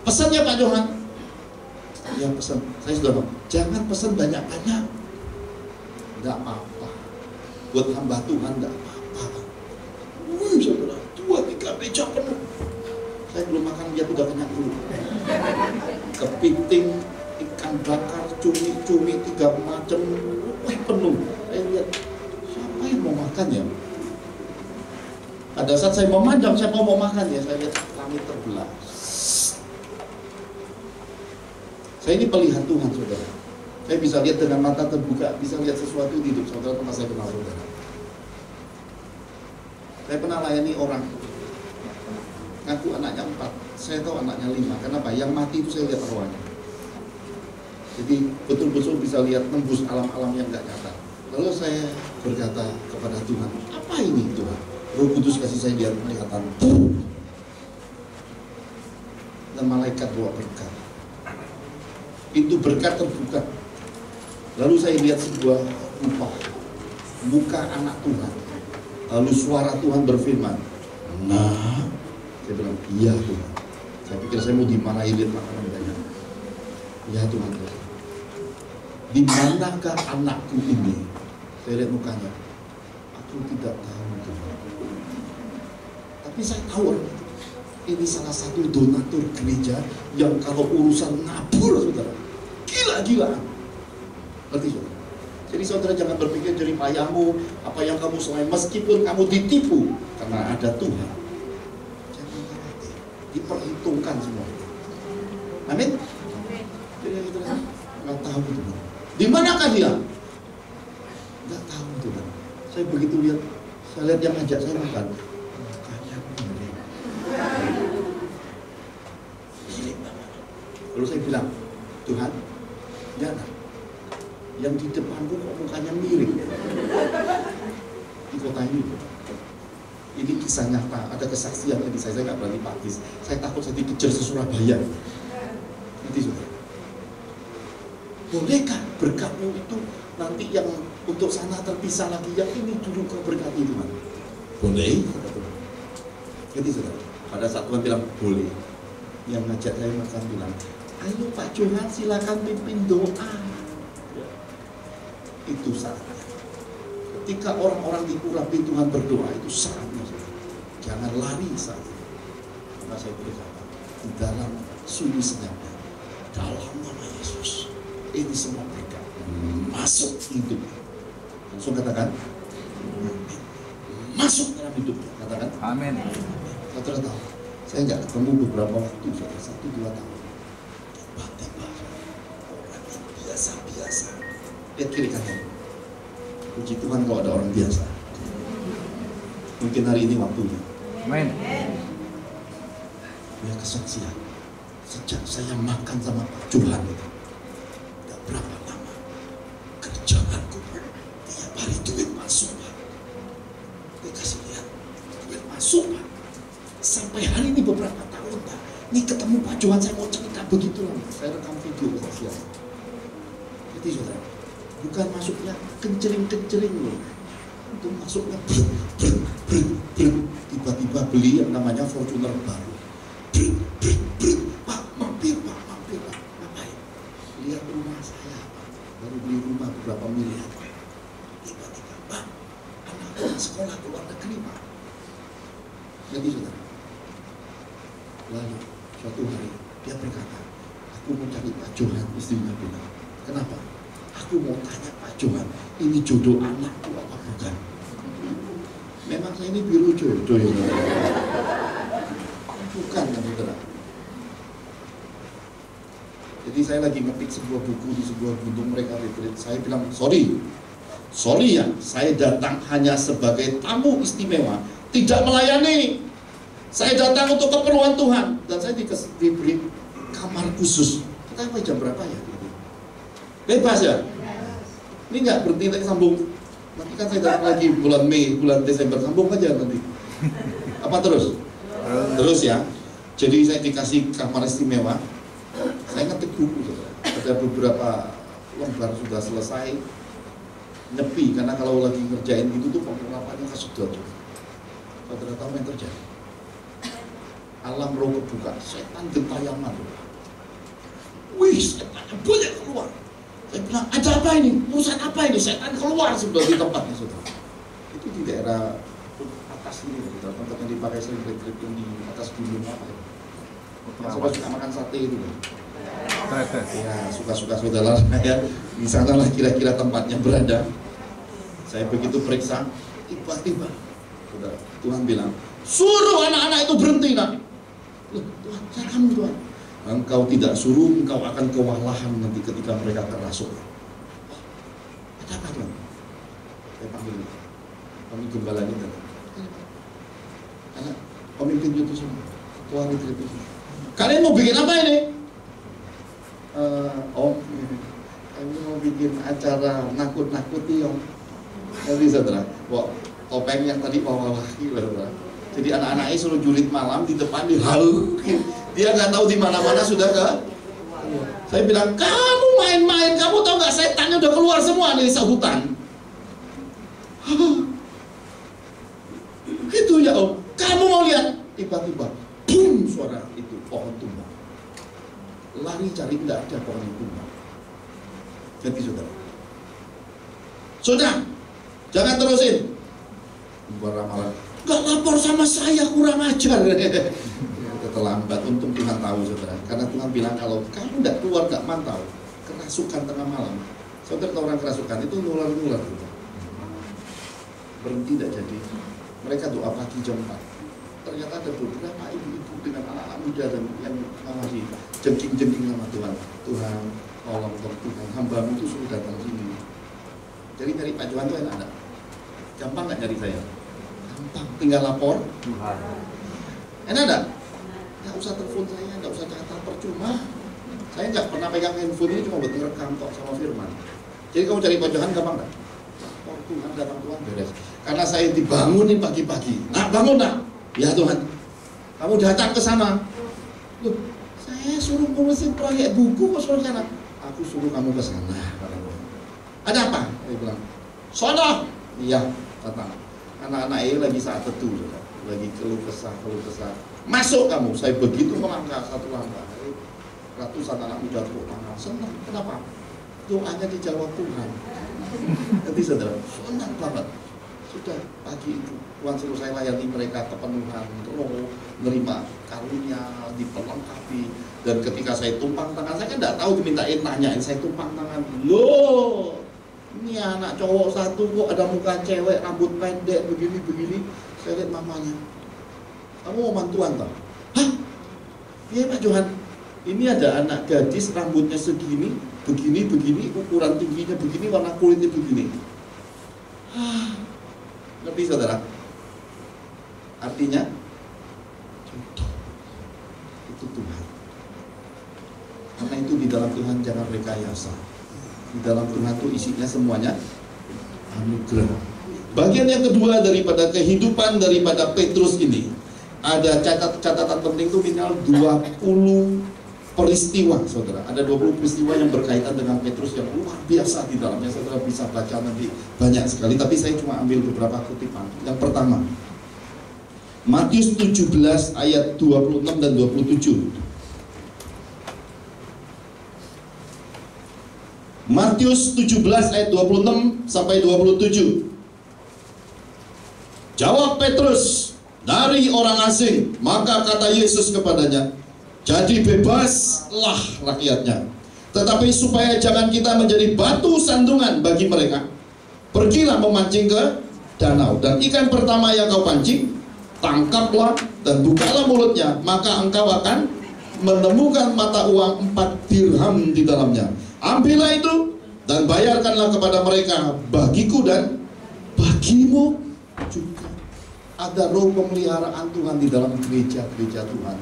Pesannya Pak Johan, ya pesan. Saya sudah bilang, jangan pesan banyak-banyak. Tidak apa-apa. Buat hamba Tuhan tidak apa-apa. Wih, saudara, 2-3 meja penuh. Saya belum makan, dia udah kenyang dulu. Kepiting, ikan bakar, cumi-cumi 3 macam, wih penuh. Saya lihat, siapa yang mau makan ya? Pada saat saya memandang siapa mau makan ya, saya lihat langit terbelah. Saya ini pelihat Tuhan, saudara. Saya bisa lihat dengan mata terbuka, bisa lihat sesuatu di hidup saudara tempat saya kenal saudara. Saya pernah layani orang, ngaku anaknya 4, saya tahu anaknya 5. Kenapa? Yang mati itu saya lihat arwahnya. Jadi betul-betul bisa lihat tembus alam-alam yang gak nyata. Lalu saya berkata kepada Tuhan, apa ini Tuhan? Roh Kudus kasih saya lihat penglihatan. Dan malaikat bawa berkat. Pintu berkat terbuka. Lalu saya lihat sebuah muka anak Tuhan. Lalu suara Tuhan berfirman, nah, saya bilang, iya Tuhan. Saya pikir saya mau dimarahi lihat makanan banyak. Iya Tuhan. Di manakah anakku ini? Saya lihat mukanya. Aku tidak tahu Tuhan. Tapi saya tahu ini salah satu donatur gereja yang kalau urusan nabur, saudara, gila-gilaan. Ngerti saudara? Jadi saudara jangan berpikir jerih payahmu, apa yang kamu selain, meskipun kamu ditipu, karena ada Tuhan. Jangan khawatir, diperhitungkan semua. Amin? Jadi kita nggak tahu Tuhan. Di manakah dia? Nggak tahu Tuhan. Saya begitu lihat, saya lihat yang ngajak saya makan. Makanya begini. Lalu saya bilang, Tuhan, jangan. Yang di depanku kok mukanya miring di kota ini. Ini kisah nyata, ada kesaksian dari saya nggak berani pakis. Saya takut saya dikejar se Surabaya. Nanti saudara, bolehkah berkatmu itu nanti yang untuk sana terpisah lagi, yang ini dulu kau berkati Tuhan? Boleh, kata Tuhan. Jadi saudara, pada saat Tuhan bilang boleh, yang ngajak saya makan bilang, ayo Pak Johan silakan pimpin doa. Itu saatnya. Ketika orang-orang diurapi Tuhan berdoa, itu saatnya. Jangan lari saat itu. Karena saya berkata, di dalam sunyi senyapnya, dalam nama Yesus, ini semua berkat masuk hidupnya. Langsung katakan, masuk dalam hidupnya. Katakan, amin. Saudara tahu, saya nggak ketemu beberapa waktu, 1-2 tahun. Tiba-tiba orang yang biasa-biasa Lihat kiri kanan. Puji Tuhan kalau ada orang biasa. Mungkin hari ini waktunya. Amin. Punya kesaksian. Sejak saya makan sama Pak Johan itu, tidak berapa lama kerjaanku tiap hari duit masuk, Pak. Dikasih lihat duit masuk, Pak. Sampai hari ini beberapa tahun, Pak. Ini ketemu Pak Johan, saya mau cerita begitu lama. Saya rekam video kesaksian. Jadi saudara, bukan masuknya kencering-kencering loh. Itu masuknya tiba-tiba beli yang namanya Fortuner baru. Pak, mampir Pak. Ngapain? Lihat rumah saya, Pak. Baru beli rumah beberapa miliar, Pak. Tiba-tiba, Pak, anak sekolah ke luar negeri, Pak. Jadi saudara, lalu suatu hari dia berkata, aku mau cari Pak Johan. Istrinya bilang, kenapa? Aku mau tanya Pak Johan, ini jodoh anakku apa bukan? Memang saya ini biru jodoh ya, bukan kan saudara? Jadi saya lagi ngetik sebuah buku di sebuah gunung mereka retreat. Saya bilang, sorry ya, saya datang hanya sebagai tamu istimewa, tidak melayani. Saya datang untuk keperluan Tuhan dan saya diberi kamar khusus. Kita jam berapa ya? Bebas ya? Ini nggak berhenti sambung. Nanti kan saya datang lagi bulan Mei, bulan Desember, sambung aja nanti. Apa terus? Terus ya. Jadi saya dikasih kamar istimewa. Saya ngetik buku, ada beberapa lembar sudah selesai, nyepi karena kalau lagi ngerjain gitu tuh penerapannya kesedot. Saudara tahu yang terjadi? Alam roh kebuka, setan gentayangan. Wih, setannya banyak keluar. Saya bilang, ada apa ini? Urusan apa ini? Setan keluar sudah di tempatnya, saudara. Itu di daerah atas ini, saudara. Tempat yang dipakai sering retreat di atas gunung apa ya? Saya suka makan sate itu, kan? Ya, suka-suka saudara ya. Di sana lah kira-kira tempatnya berada. Saya begitu periksa, tiba-tiba, saudara, Tuhan bilang, suruh anak-anak itu berhenti, nak. Loh, Tuhan, saya kamu Tuhan. Engkau tidak suruh, engkau akan kewalahan nanti ketika mereka terasuk. Ada apa Tuhan? Saya panggil kami gembalanya datang. Anak pemimpin itu semua, ketua itu semua. Kalian mau bikin apa ini? Kami mau bikin acara nakut-nakuti om. Jadi saudara, topeng yang tadi wawahi saudara. Jadi anak-anaknya suruh julid malam di depan dihalukin. Dia nggak tahu di mana-mana sudah ke. Saya bilang, kamu main-main, kamu tahu nggak setannya udah keluar semua nih sehutan. Itu ya om. Kamu mau lihat? Tiba-tiba, boom, suara itu pohon tumbang. Lari cari nggak ada pohon yang tumbang. Jadi saudara, sudah, jangan terusin. Marah-marah. Gak lapor sama saya, kurang ajar. Terlambat, untung Tuhan tahu saudara. Karena Tuhan bilang kalau kamu tidak keluar, gak mantau, kerasukan tengah malam. Saudara tahu orang kerasukan itu nular-nular. Berhenti tidak jadi. Mereka doa pagi jam 4. Ternyata ada beberapa ibu-ibu dengan anak-anak muda dan yang masih jengking-jengking sama Tuhan. Tuhan, tolong Tuhan, hamba-Mu itu suruh datang sini. Jadi nyari Pak Johan itu enak enggak? Gampang nggak nyari saya? Gampang, tinggal lapor Tuhan. Enak enggak? Nggak usah telepon saya, nggak usah catat, percuma. Saya nggak pernah pegang handphone ini, cuma buat ngerekam kok sama firman. Jadi kamu cari Pak Johan gampang nggak? Lapor Tuhan, datang Tuhan, beres. Karena saya dibangunin pagi-pagi. Nah, bangun nak? Ya Tuhan, kamu datang ke sana. Loh, saya suruh ngurusin proyek buku kok suruh sana. Aku suruh kamu ke sana. Ada apa? Saya bilang, sono. Iya, datang. Anak-anak ini lagi saat teduh, lagi keluh kesah. Masuk kamu. Saya begitu melangkah satu langkah. Ratusan anak muda tepuk tangan. Senang. Kenapa? Doanya dijawab Tuhan. Nanti saudara, senang banget. Sudah pagi itu Tuhan suruh saya layani mereka kepenuhan roh, menerima karunia, diperlengkapi. Dan ketika saya tumpang tangan, saya kan tidak tahu dimintain, nanyain, saya tumpang tangan. Loh, ini anak cowok satu kok ada muka cewek, rambut pendek, begini-begini. Saya lihat mamanya. Kamu mau bantuan tak? Hah? Iya Pak Johan. Ini ada anak gadis, rambutnya segini, begini, ukuran tingginya begini, warna kulitnya begini. Ngerti saudara? Artinya contoh itu Tuhan. Karena itu di dalam Tuhan jangan rekayasa. Di dalam Tuhan itu isinya semuanya anugerah. Bagian yang kedua daripada kehidupan daripada Petrus ini, ada catatan penting itu minimal 20 peristiwa, saudara. Ada 20 peristiwa yang berkaitan dengan Petrus yang luar biasa di dalamnya. Saudara bisa baca nanti banyak sekali, tapi saya cuma ambil beberapa kutipan. Yang pertama, Matius 17 ayat 26 dan 27. Matius 17 ayat 26 sampai 27. Jawab Petrus, dari orang asing. Maka kata Yesus kepadanya, jadi bebaslah rakyatnya. Tetapi supaya jangan kita menjadi batu sandungan bagi mereka, pergilah memancing ke danau. Dan ikan pertama yang kau pancing, tangkaplah dan bukalah mulutnya. Maka engkau akan menemukan mata uang 4 dirham di dalamnya. Ambillah itu dan bayarkanlah kepada mereka, bagiku dan bagimu juga. Ada roh pemeliharaan Tuhan di dalam gereja-gereja Tuhan.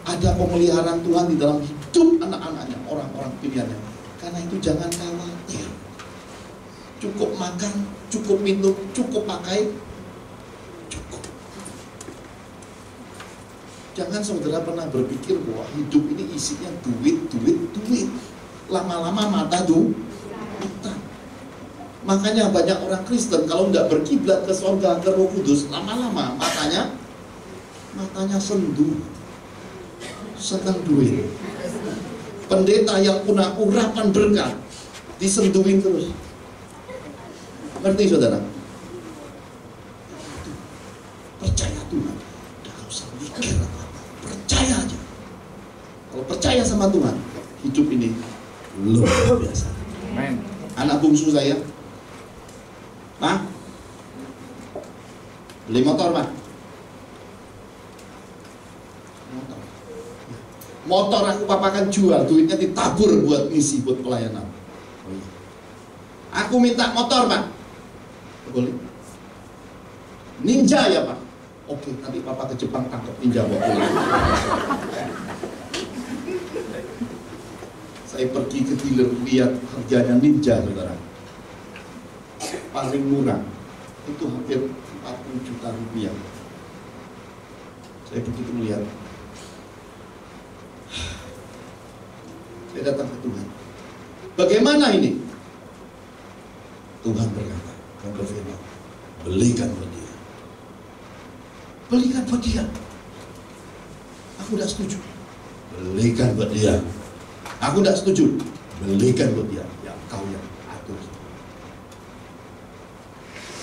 Ada pemeliharaan Tuhan di dalam hidup anak-anaknya, orang-orang pilihannya. Karena itu jangan khawatir. Cukup makan, cukup minum, cukup pakai, cukup. Jangan saudara pernah berpikir bahwa hidup ini isinya duit. Lama-lama mata duitan. Makanya banyak orang Kristen kalau tidak berkiblat ke surga, ke Roh Kudus, lama-lama matanya sendu, senang duit. Pendeta yang punya urapan berkat disenduin terus. Ngerti saudara? Percaya Tuhan, tidak usah mikir apa-apa, percaya aja. Kalau percaya sama Tuhan, hidup ini luar biasa. Amen. Anak bungsu saya, Pak, beli motor, Pak. Motor aku papa kan jual, duitnya ditabur buat ngisi, buat pelayanan. Oh iya. Aku minta motor, Pak. Boleh? Ninja ya, Pak. Oke, nanti papa ke Jepang tangkap ninja buat pulang. Saya pergi ke dealer, lihat harganya ninja, saudara. Paling murah itu hampir 40 juta rupiah. Saya begitu melihat, saya datang ke Tuhan. Bagaimana ini? Tuhan berkata, Tuhan berfirman, belikan buat dia. Belikan buat dia. Aku tidak setuju. Belikan buat dia. Aku tidak setuju. Belikan buat dia. Ya kau yang atur.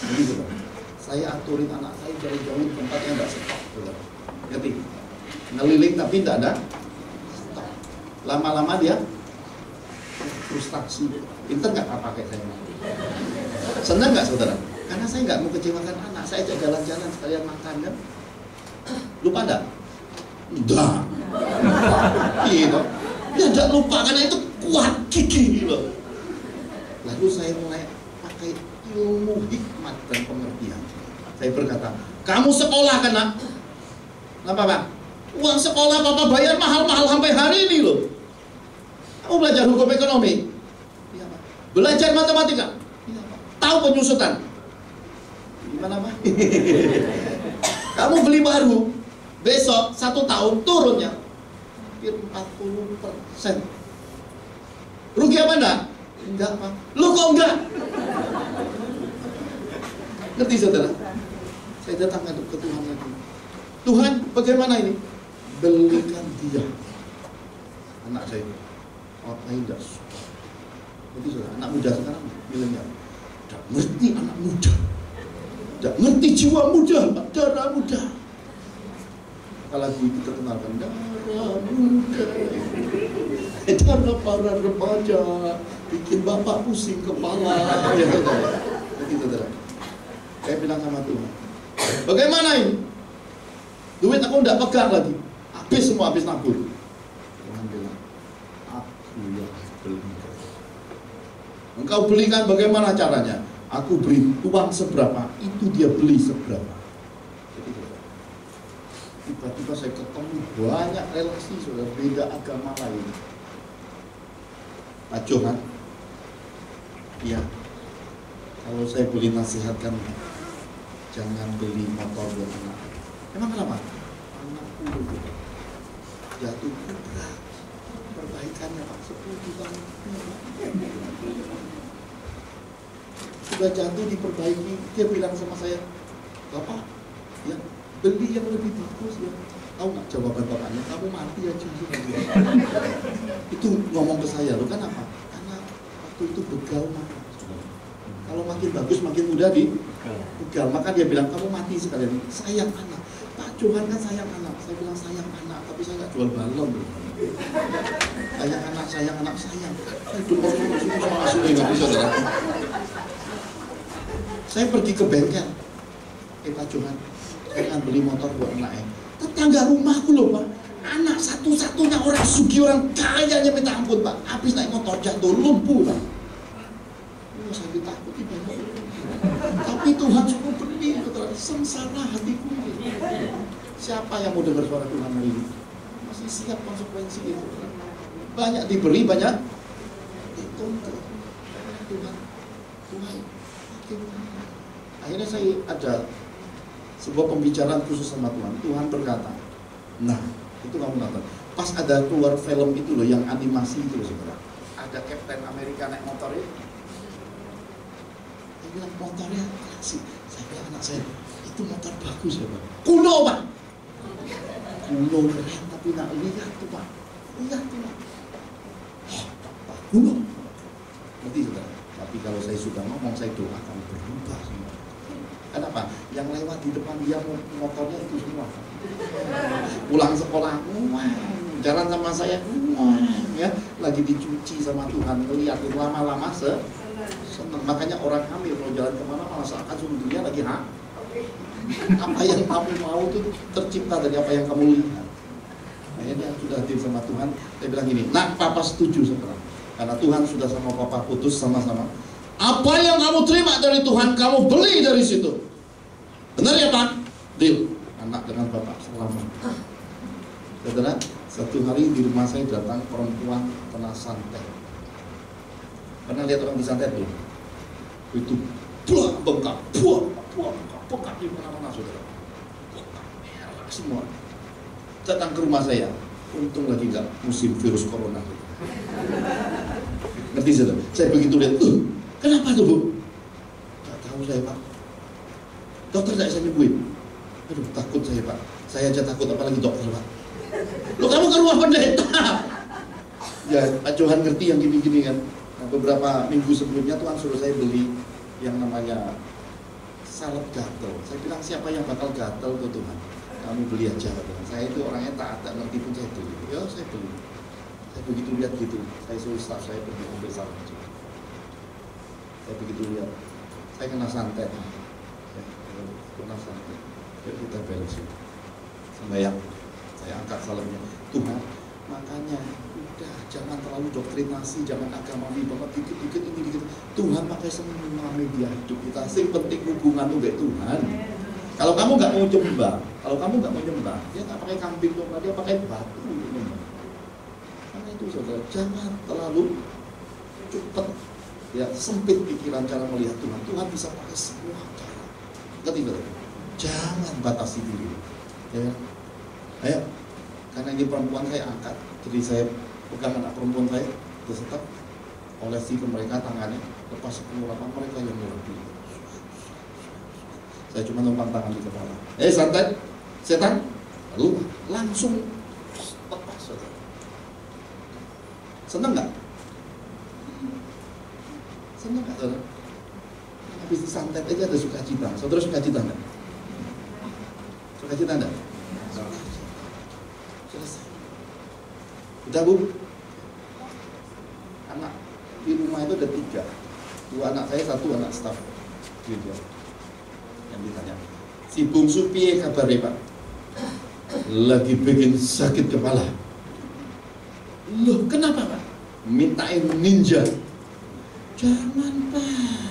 Jadi saya aturin anak saya jauh-jauh tempat yang tidak stop. Ngerti? Ngeliling tapi tidak ada stop. Lama-lama dia frustasi. Pinter nggak apa kayak saya? Senang nggak saudara? Karena saya nggak mau kecewakan anak. Saya ajak jalan-jalan sekalian makan kan? Lupa enggak? Enggak. Gitu. Ya enggak lupa karena itu kuat gigi loh. Lalu saya mulai pakai ilmu hikmat dan pengertian. Saya berkata, kamu sekolah kan nak? Kenapa Pak? Uang sekolah Papa bayar mahal-mahal sampai hari ini loh. Kamu belajar hukum ekonomi? Iya Pak. Belajar matematika? Iya Pak. Tahu penyusutan? Gimana Pak? Kamu beli baru, besok 1 tahun turunnya hampir 40%. Rugi apa enggak? Enggak Pak. Lu kok enggak? Ngerti saudara? Saya datang ke Tuhan lagi. Tuhan, bagaimana ini? Belikan dia. Anak saya ini. Orang lain tidak suka. Jadi saudara, anak muda sekarang milenial. Tidak ngerti anak muda. Tidak ngerti jiwa muda, darah muda. Kalau lagu itu terkenalkan, darah muda. Darah para remaja. Bikin bapak pusing kepala. Ya saudara. Jadi saudara. Saya bilang sama Tuhan, bagaimana ini? Duit aku udah pegang lagi. Habis semua, habis nabur. Tuhan bilang, belikan. Engkau belikan bagaimana caranya? Aku beri uang seberapa, itu dia beli seberapa. Jadi tiba-tiba saya ketemu banyak relasi saudara beda agama lain. Pak Johan, ya, kalau saya boleh nasihatkan, jangan beli motor buat anak. Emang kenapa? Anakku jatuh berat, perbaikannya Pak 10 juta. Sudah jatuh diperbaiki, dia bilang sama saya, Bapak, ya beli yang lebih bagus ya. Tahu nggak jawaban bapaknya? Kamu mati aja. Itu ngomong ke saya, loh kenapa? Karena waktu itu begal maka. Kalau makin bagus makin mudah begal. Maka dia bilang kamu mati sekalian. Sayang anak. Pak Johan kan sayang anak. Saya bilang sayang anak, tapi saya nggak jual balon. Sayang anak, sayang anak, sayang. Itu masuk nggak bisa. Saya pergi ke bengkel. Pak Johan, saya akan beli motor buat anaknya. Tetangga rumahku loh Pak, anak satu-satunya orang sugih, orang kayanya minta ampun Pak, habis naik motor jatuh lumpuh Pak. Saya ditakuti banyak. Tapi Tuhan suruh beli, sengsara hatiku. Siapa yang mau dengar suara Tuhan hari ini? Masih siap konsekuensi itu. Banyak diberi, banyak dituntut. Tuhan. Akhirnya saya ada sebuah pembicaraan khusus sama Tuhan. Tuhan berkata, nah itu kamu nonton. Pas ada keluar film itu loh, yang animasi itu loh saudara. Ada Captain America naik motor ya. Dia bilang motornya klasik. Saya bilang anak saya, itu motor bagus ya Pak. Kuno Pak. Kuno keren tapi nak lihat tuh Pak. Lihat tuh Pak. Pak kuno. Nanti saudara. Tapi kalau saya sudah ngomong, saya doakan berubah semua. Kenapa? Yang lewat di depan dia motornya itu semua. Pulang sekolah, jalan sama saya, ya, lagi dicuci sama Tuhan, melihat lama-lama senang. Makanya orang hamil kalau jalan kemana malah seakan sebetulnya lagi apa yang kamu mau itu tercipta dari apa yang kamu lihat. Akhirnya sudah hadir sama Tuhan, saya bilang gini, nak papa setuju sekarang. Karena Tuhan sudah sama papa putus sama-sama. Apa yang kamu terima dari Tuhan, kamu beli dari situ. Benar ya Pak? Deal. Anak dengan bapak selamat. Saudara, satu hari di rumah saya datang perempuan kena santet. Pernah lihat orang disantet belum? Itu bengkak di mana-mana saudara. Bengkak merah semua. Datang ke rumah saya. Untung lagi nggak musim virus corona. Ngerti saudara? Saya begitu lihat, kenapa tuh Bu? Gak tahu saya Pak. Dokter tidak saya nyembuhin. Aduh takut saya Pak. Saya aja takut apalagi dokter Pak. Loh kamu ke rumah pendeta. Ya Pak Johan ngerti yang gini-gini kan. Nah, beberapa minggu sebelumnya Tuhan suruh saya beli yang namanya salep gatel. Saya bilang siapa yang bakal gatel tuh Tuhan? Kamu beli aja. Saya itu orangnya taat, tak ngerti pun saya beli. Ya saya beli. Saya begitu lihat gitu. Saya suruh staff saya pergi ambil salep. Saya begitu lihat, saya kena santet, ya kita beresin, sembahyang, saya angkat salamnya, Tuhan, makanya udah jangan terlalu doktrinasi, jangan agamawi banget, dikit-dikit ini dikit. Tuhan pakai semua media hidup kita, sing penting hubungan tuh dengan Tuhan. Kalau kamu nggak mau nyembah, dia nggak pakai kambing domba, dia pakai batu. Karena itu saudara, jangan terlalu cepat. Ya, sempit pikiran cara melihat Tuhan. Tuhan bisa pakai semua cara. Ngerti? Jangan batasi diri. Ya, ayo. Karena ini perempuan saya angkat, jadi saya pegang anak perempuan saya, terus tetap olesi ke mereka tangannya, lepas pengharapan mereka yang lebih. Saya cuma numpang tangan di kepala. Santai, setan, lalu langsung lepas. Senang nggak? Senang nggak saudara? Habis disantet aja ada sukacita. Saudara sukacita nggak? Sukacita nggak? Selesai. Udah Bu? Anak di rumah itu ada 3. 2 anak saya, 1 anak staf. Gitu. Yang ditanya, si bungsu piye kabarnya Pak? Lagi bikin sakit kepala. Loh kenapa Pak? mintain ninja. Jangan Pak,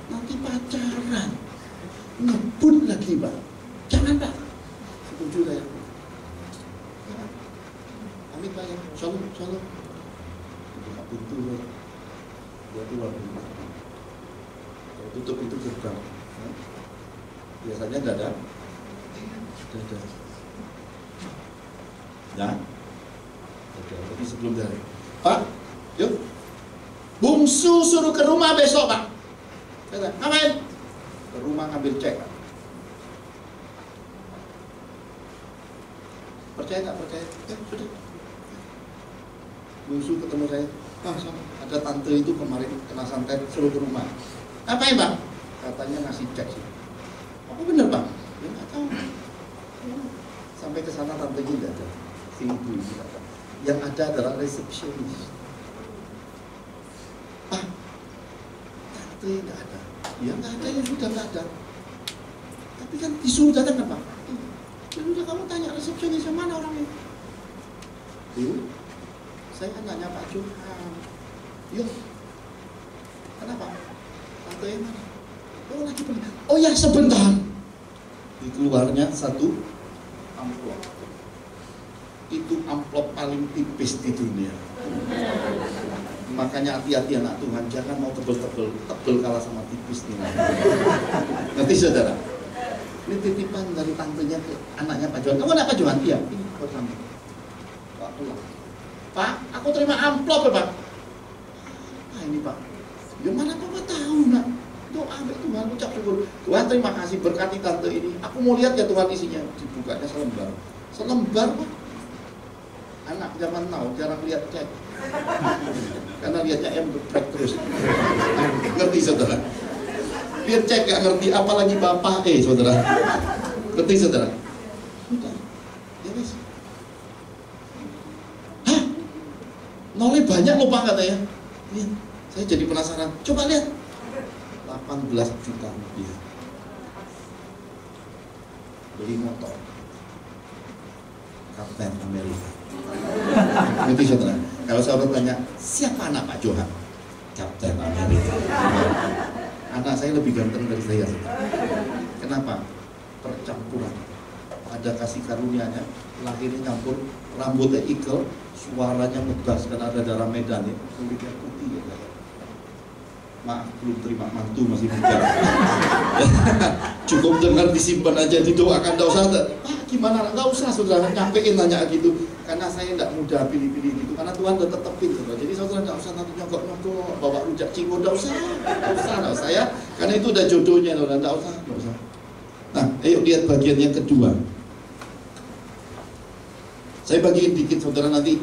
nanti pacaran, ngebut lagi Pak. Jangan Pak. Setuju saya. Amin Pak ya. Shalom, shalom. Buka pintu, dia keluar. Kalau tutup itu gerbang. Biasanya nggak ada. Ada. Ya. Ada. Tapi sebelum dari. Pak, yuk. Bungsu suruh ke rumah besok Pak. Kata, ngapain? Ke rumah ngambil cek Pak. Percaya nggak percaya? Ya sudah. Bungsu ketemu saya. Ah, sama. Ada tante itu kemarin kena santet suruh ke rumah. Ngapain Pak? Katanya ngasih cek sih. Apa bener Pak? Ya nggak tahu. Sampai ke sana tantenya nggak ada. Si ibu itu kata. Yang ada adalah resepsionis. Ah, tante nggak ada. Ya nggak ada, ya sudah nggak ada. Tapi kan disuruh datang kan Pak? Ya udah kamu tanya resepsionis yang mana orangnya? Yuk, saya kan nanya Pak Johan. Yuk, kenapa? Tante yang mana? Oh lagi pergi. Oh ya sebentar. Di keluarnya satu amplop. Itu amplop paling tipis di dunia. Makanya hati-hati anak Tuhan, jangan mau tebel-tebel, tebel kalah sama tipis nih. Nanti saudara, ini titipan dari tantenya ke anaknya Pak Johan. Kamu anak Pak Johan? Iya, ini buat kamu. Pak pulang. Pak, aku terima amplop ya Pak. Nah ini Pak, ya mana Papa tahu nak? Doa sampai Tuhan, ucap syukur. Tuhan terima kasih berkati tante ini. Aku mau lihat ya Tuhan isinya. Dibukanya selembar. Selembar Pak. Anak zaman now jarang lihat cek. Karena lihatnya geprek terus. Ngerti saudara? Lihat cek gak ngerti, apalagi bapak saudara. Ngerti saudara? Udah, ya wes. Hah? Nolnya banyak lupa katanya. Lihat, saya jadi penasaran. Coba lihat. 18 juta rupiah. Beli motor Kapten Amerika. Ngerti saudara? Kalau saudara tanya, siapa anak Pak Johan? Kapten Amerika. Anak saya lebih ganteng dari saya saudara. Kenapa? Percampuran. Ada kasih karunia-nya, lahirnya nyampur, rambutnya eagle, suaranya ngebas karena ada darah Medan ya, kulitnya putih ya. Maaf, belum terima mantu, masih muda. Cukup dengar disimpan aja, didoakan, gak usah. Pak gimana, gak usah saudara, nyampein nanya gitu. Karena saya gak mudah pilih-pilih gitu, karena Tuhan udah tetepin saudara. Jadi saudara gak usah nanti nyogok-nyogok, bawa rujak cingur, gak usah ya. Karena itu udah jodohnya saudara, gak usah. Nah, ayo lihat bagian yang kedua. Saya bagiin dikit saudara, nanti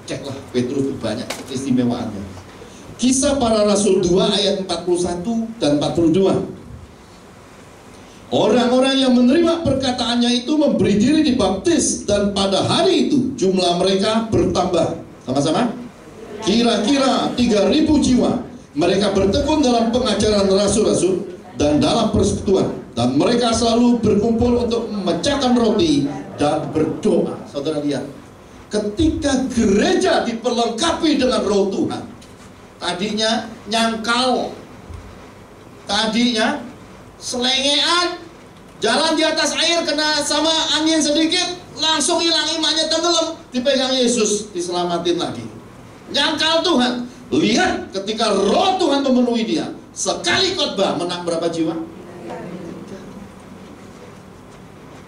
ceklah Petrus banyak keistimewaannya. Kisah Para Rasul 2 ayat 41 dan 42. Orang-orang yang menerima perkataannya itu memberi diri dibaptis, dan pada hari itu jumlah mereka bertambah. Sama-sama? Kira-kira 3.000 jiwa. Mereka bertekun dalam pengajaran rasul-rasul dan dalam persekutuan, dan mereka selalu berkumpul untuk memecahkan roti dan berdoa. Saudara lihat, ketika gereja diperlengkapi dengan Roh Tuhan, tadinya nyangkal, tadinya selengean, jalan di atas air kena sama angin sedikit langsung hilang imannya, tenggelam, dipegang Yesus, diselamatin lagi. Nyangkal Tuhan. Lihat ketika Roh Tuhan memenuhi dia, sekali khotbah menang berapa jiwa?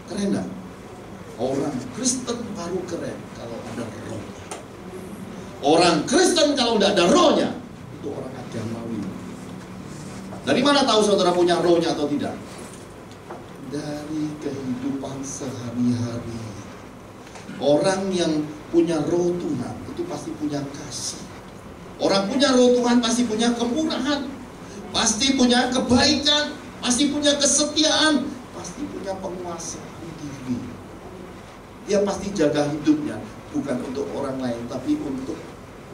Keren gak? Orang Kristen baru keren kalau ada roh. Orang Kristen kalau tidak ada rohnya, itu orang agamawi. Dari mana tahu saudara punya rohnya atau tidak? Dari kehidupan sehari-hari. Orang yang punya roh Tuhan itu pasti punya kasih. Orang punya roh Tuhan pasti punya kemurahan, pasti punya kebaikan, pasti punya kesetiaan, pasti punya penguasaan diri. Dia pasti jaga hidupnya, bukan untuk orang lain, tapi untuk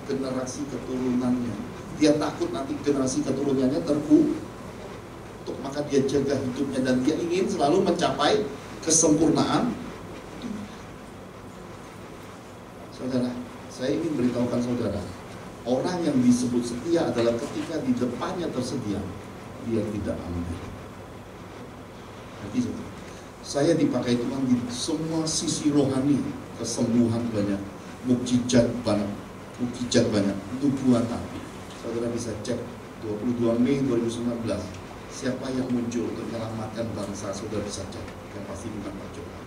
generasi keturunannya. Dia takut nanti generasi keturunannya terkutuk, maka dia jaga hidupnya, dan dia ingin selalu mencapai kesempurnaan. Saudara, Saya ingin beritahukan saudara, orang yang disebut setia adalah ketika di depannya tersedia, dia tidak ambil. Jadi saya dipakai Tuhan di semua sisi rohani, kesembuhan banyak, mukjizat banyak, nubuatan. Saudara bisa cek 22 Mei 2019, siapa yang muncul untuk menyelamatkan bangsa, saudara bisa cek, yang pasti bukan Pak Jokowi.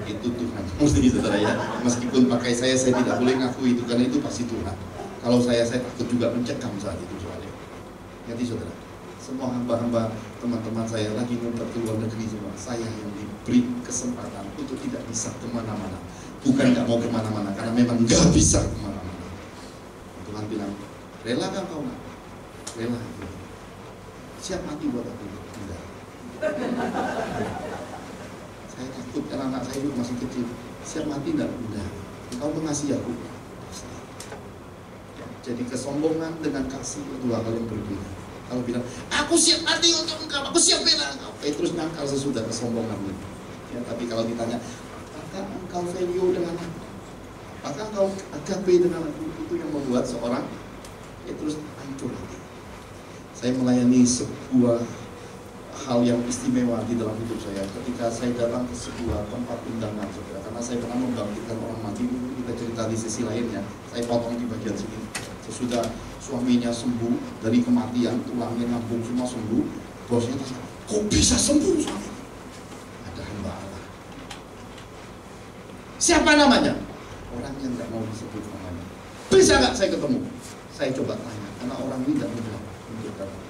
Itu Tuhan, mesti saudara ya. Meskipun pakai saya tidak boleh ngaku itu, karena itu pasti Tuhan. Kalau saya takut juga mencekam saat itu soalnya. Jadi saudara, semua hamba-hamba teman-teman saya lagi ngumpet ke luar negeri semua, saya yang diberi kesempatan untuk tidak bisa kemana-mana. Bukan nggak mau kemana-mana, karena memang nggak bisa kemana-mana. Tuhan bilang, rela kan kau nggak? Rela. Siap mati buat aku? Enggak. Saya takut karena anak saya itu masih kecil. Siap mati enggak? Enggak. Engkau mengasihi aku. Jadi kesombongan dengan kasih dua hal yang berbeda. Kalau bilang, aku siap mati untuk engkau, aku siap bela engkau, terus ngangkal sesudah kesombongan itu. Ya, tapi kalau ditanya, apakah engkau value dengan aku? Apakah engkau agape dengan aku? Itu yang membuat seorang terus hancur hati. Saya melayani sebuah hal yang istimewa di dalam hidup saya ketika saya datang ke sebuah tempat undangan, saudara. Karena saya pernah membangkitkan orang mati, kita cerita di sisi lainnya. Saya potong di bagian sini. Sesudah suaminya sembuh dari kematian, tulangnya ngambung semua sembuh, bosnya tanya, kok bisa sembuh suami? Ada hamba Allah. Siapa namanya? Orang yang nggak mau disebut namanya. Bisa nggak saya ketemu? Saya coba tanya, karena orang ini tidak mudah untuk datang.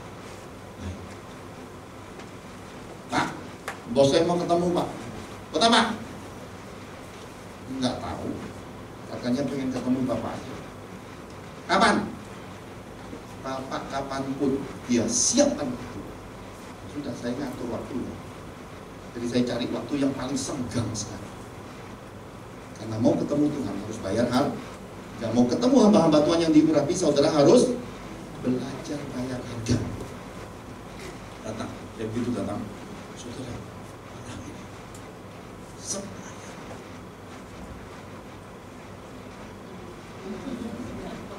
Pak, bos saya mau ketemu Pak. Kota Pak? Nggak tahu. Katanya pengen ketemu Bapak aja. Kapan? Bapak kapanpun dia siapkan waktu. Sudah, saya ngatur waktunya. Jadi saya cari waktu yang paling senggang sekali. Karena mau ketemu Tuhan harus bayar hal. Gak mau ketemu hamba-hamba Tuhan yang diurapi, saudara harus belajar bayar harga. Datang, ya begitu datang. Saudara, orang ini sebenarnya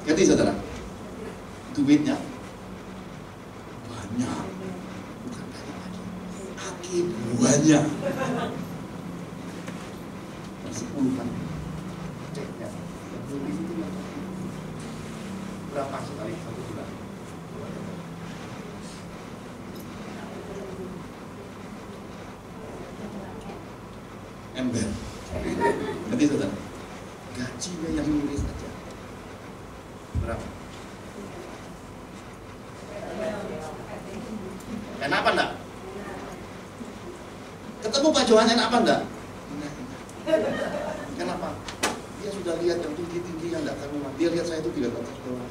jadi saudara, duitnya banyak, bukan banyak lagi, akibatnya bersepuluhan ceknya berapa sekali satu bulan? Ember. Nanti saudara, gajinya yang miris aja berapa? Kenapa enggak? Ketemu Pak Johan enak apa enggak? Kenapa? Dia sudah lihat yang tinggi-tinggi yang enggak karuan. Dia lihat saya itu tidak atas bawah.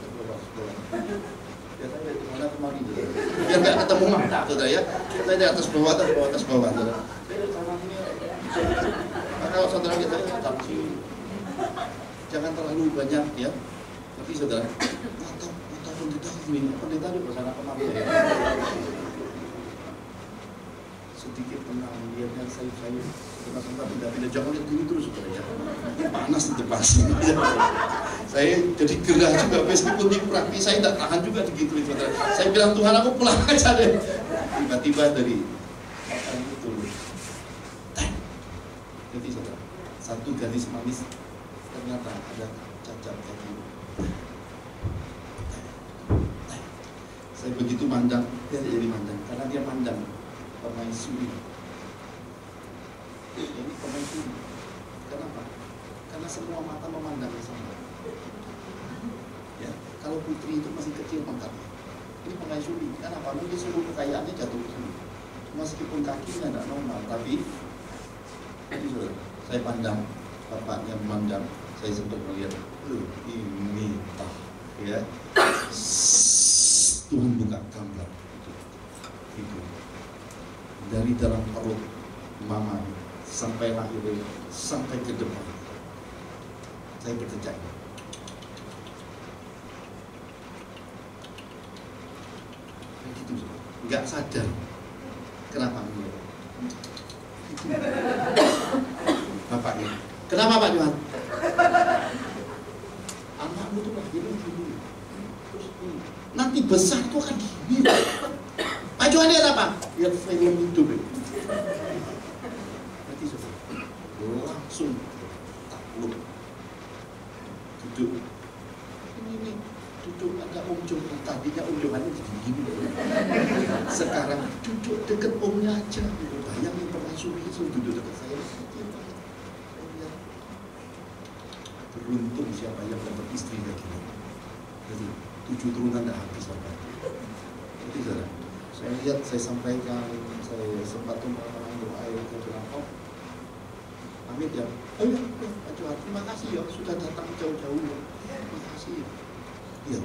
Ya saya dari mana kemari gitu. Biar enggak ketemu mata, saudara ya. Saya dari atas bawah, saudara. Kalau saudara kita tapi jangan terlalu banyak ya. Tapi saudara, atau pendeta itu bersama kemari ya. Sedikit tenang, lihatnya saya sempat tidak jangan lihat diri terus saudara ya. Panas di depan sini. Saya jadi gerah juga meskipun diurapi, saya tidak tahan juga digituin saudara. Saya bilang Tuhan aku pulang aja deh. Tiba-tiba dari itu. Jadi saudara, satu gadis manis ternyata ada cacat kaki. Saya begitu mandang, dia jadi mandang karena dia mandang permaisuri. Ini permaisuri. Kenapa? Karena semua mata memandang sama. Ya, kalau putri itu masih kecil mangkatnya. Ini permaisuri. Kenapa? Mungkin seluruh kekayaannya jatuh ke sini. Meskipun kakinya tidak normal, tapi saya pandang, bapaknya memandang, saya sempat melihat, ini tak, ya. Tuhan buka gambar itu dari dalam perut mama sampai lahir sampai ke depan. Saya bercecak. Begitu, nggak sadar kenapa ini. Bapaknya, kenapa Pak Johan? nanti besar itu akan gini. Pak Johan lihat apa? Lihat film hidup. Nanti langsung takluk, duduk. Ini duduk ada Om Johan, tadinya Om Johan ini gini. Sekarang duduk deket omnya aja. Bayangin pernah suami duduk dekat saya. Beruntung siapa yang dapat istri kayak gini. Jadi 7 turunan dah habis sampai. Jadi saya lihat, saya sampaikan, saya sempat orang doa yang saya bilang, oh, Amit ya, oh ya, Pak Johan, terima kasih ya, sudah datang jauh-jauh ya, terima kasih. Iya,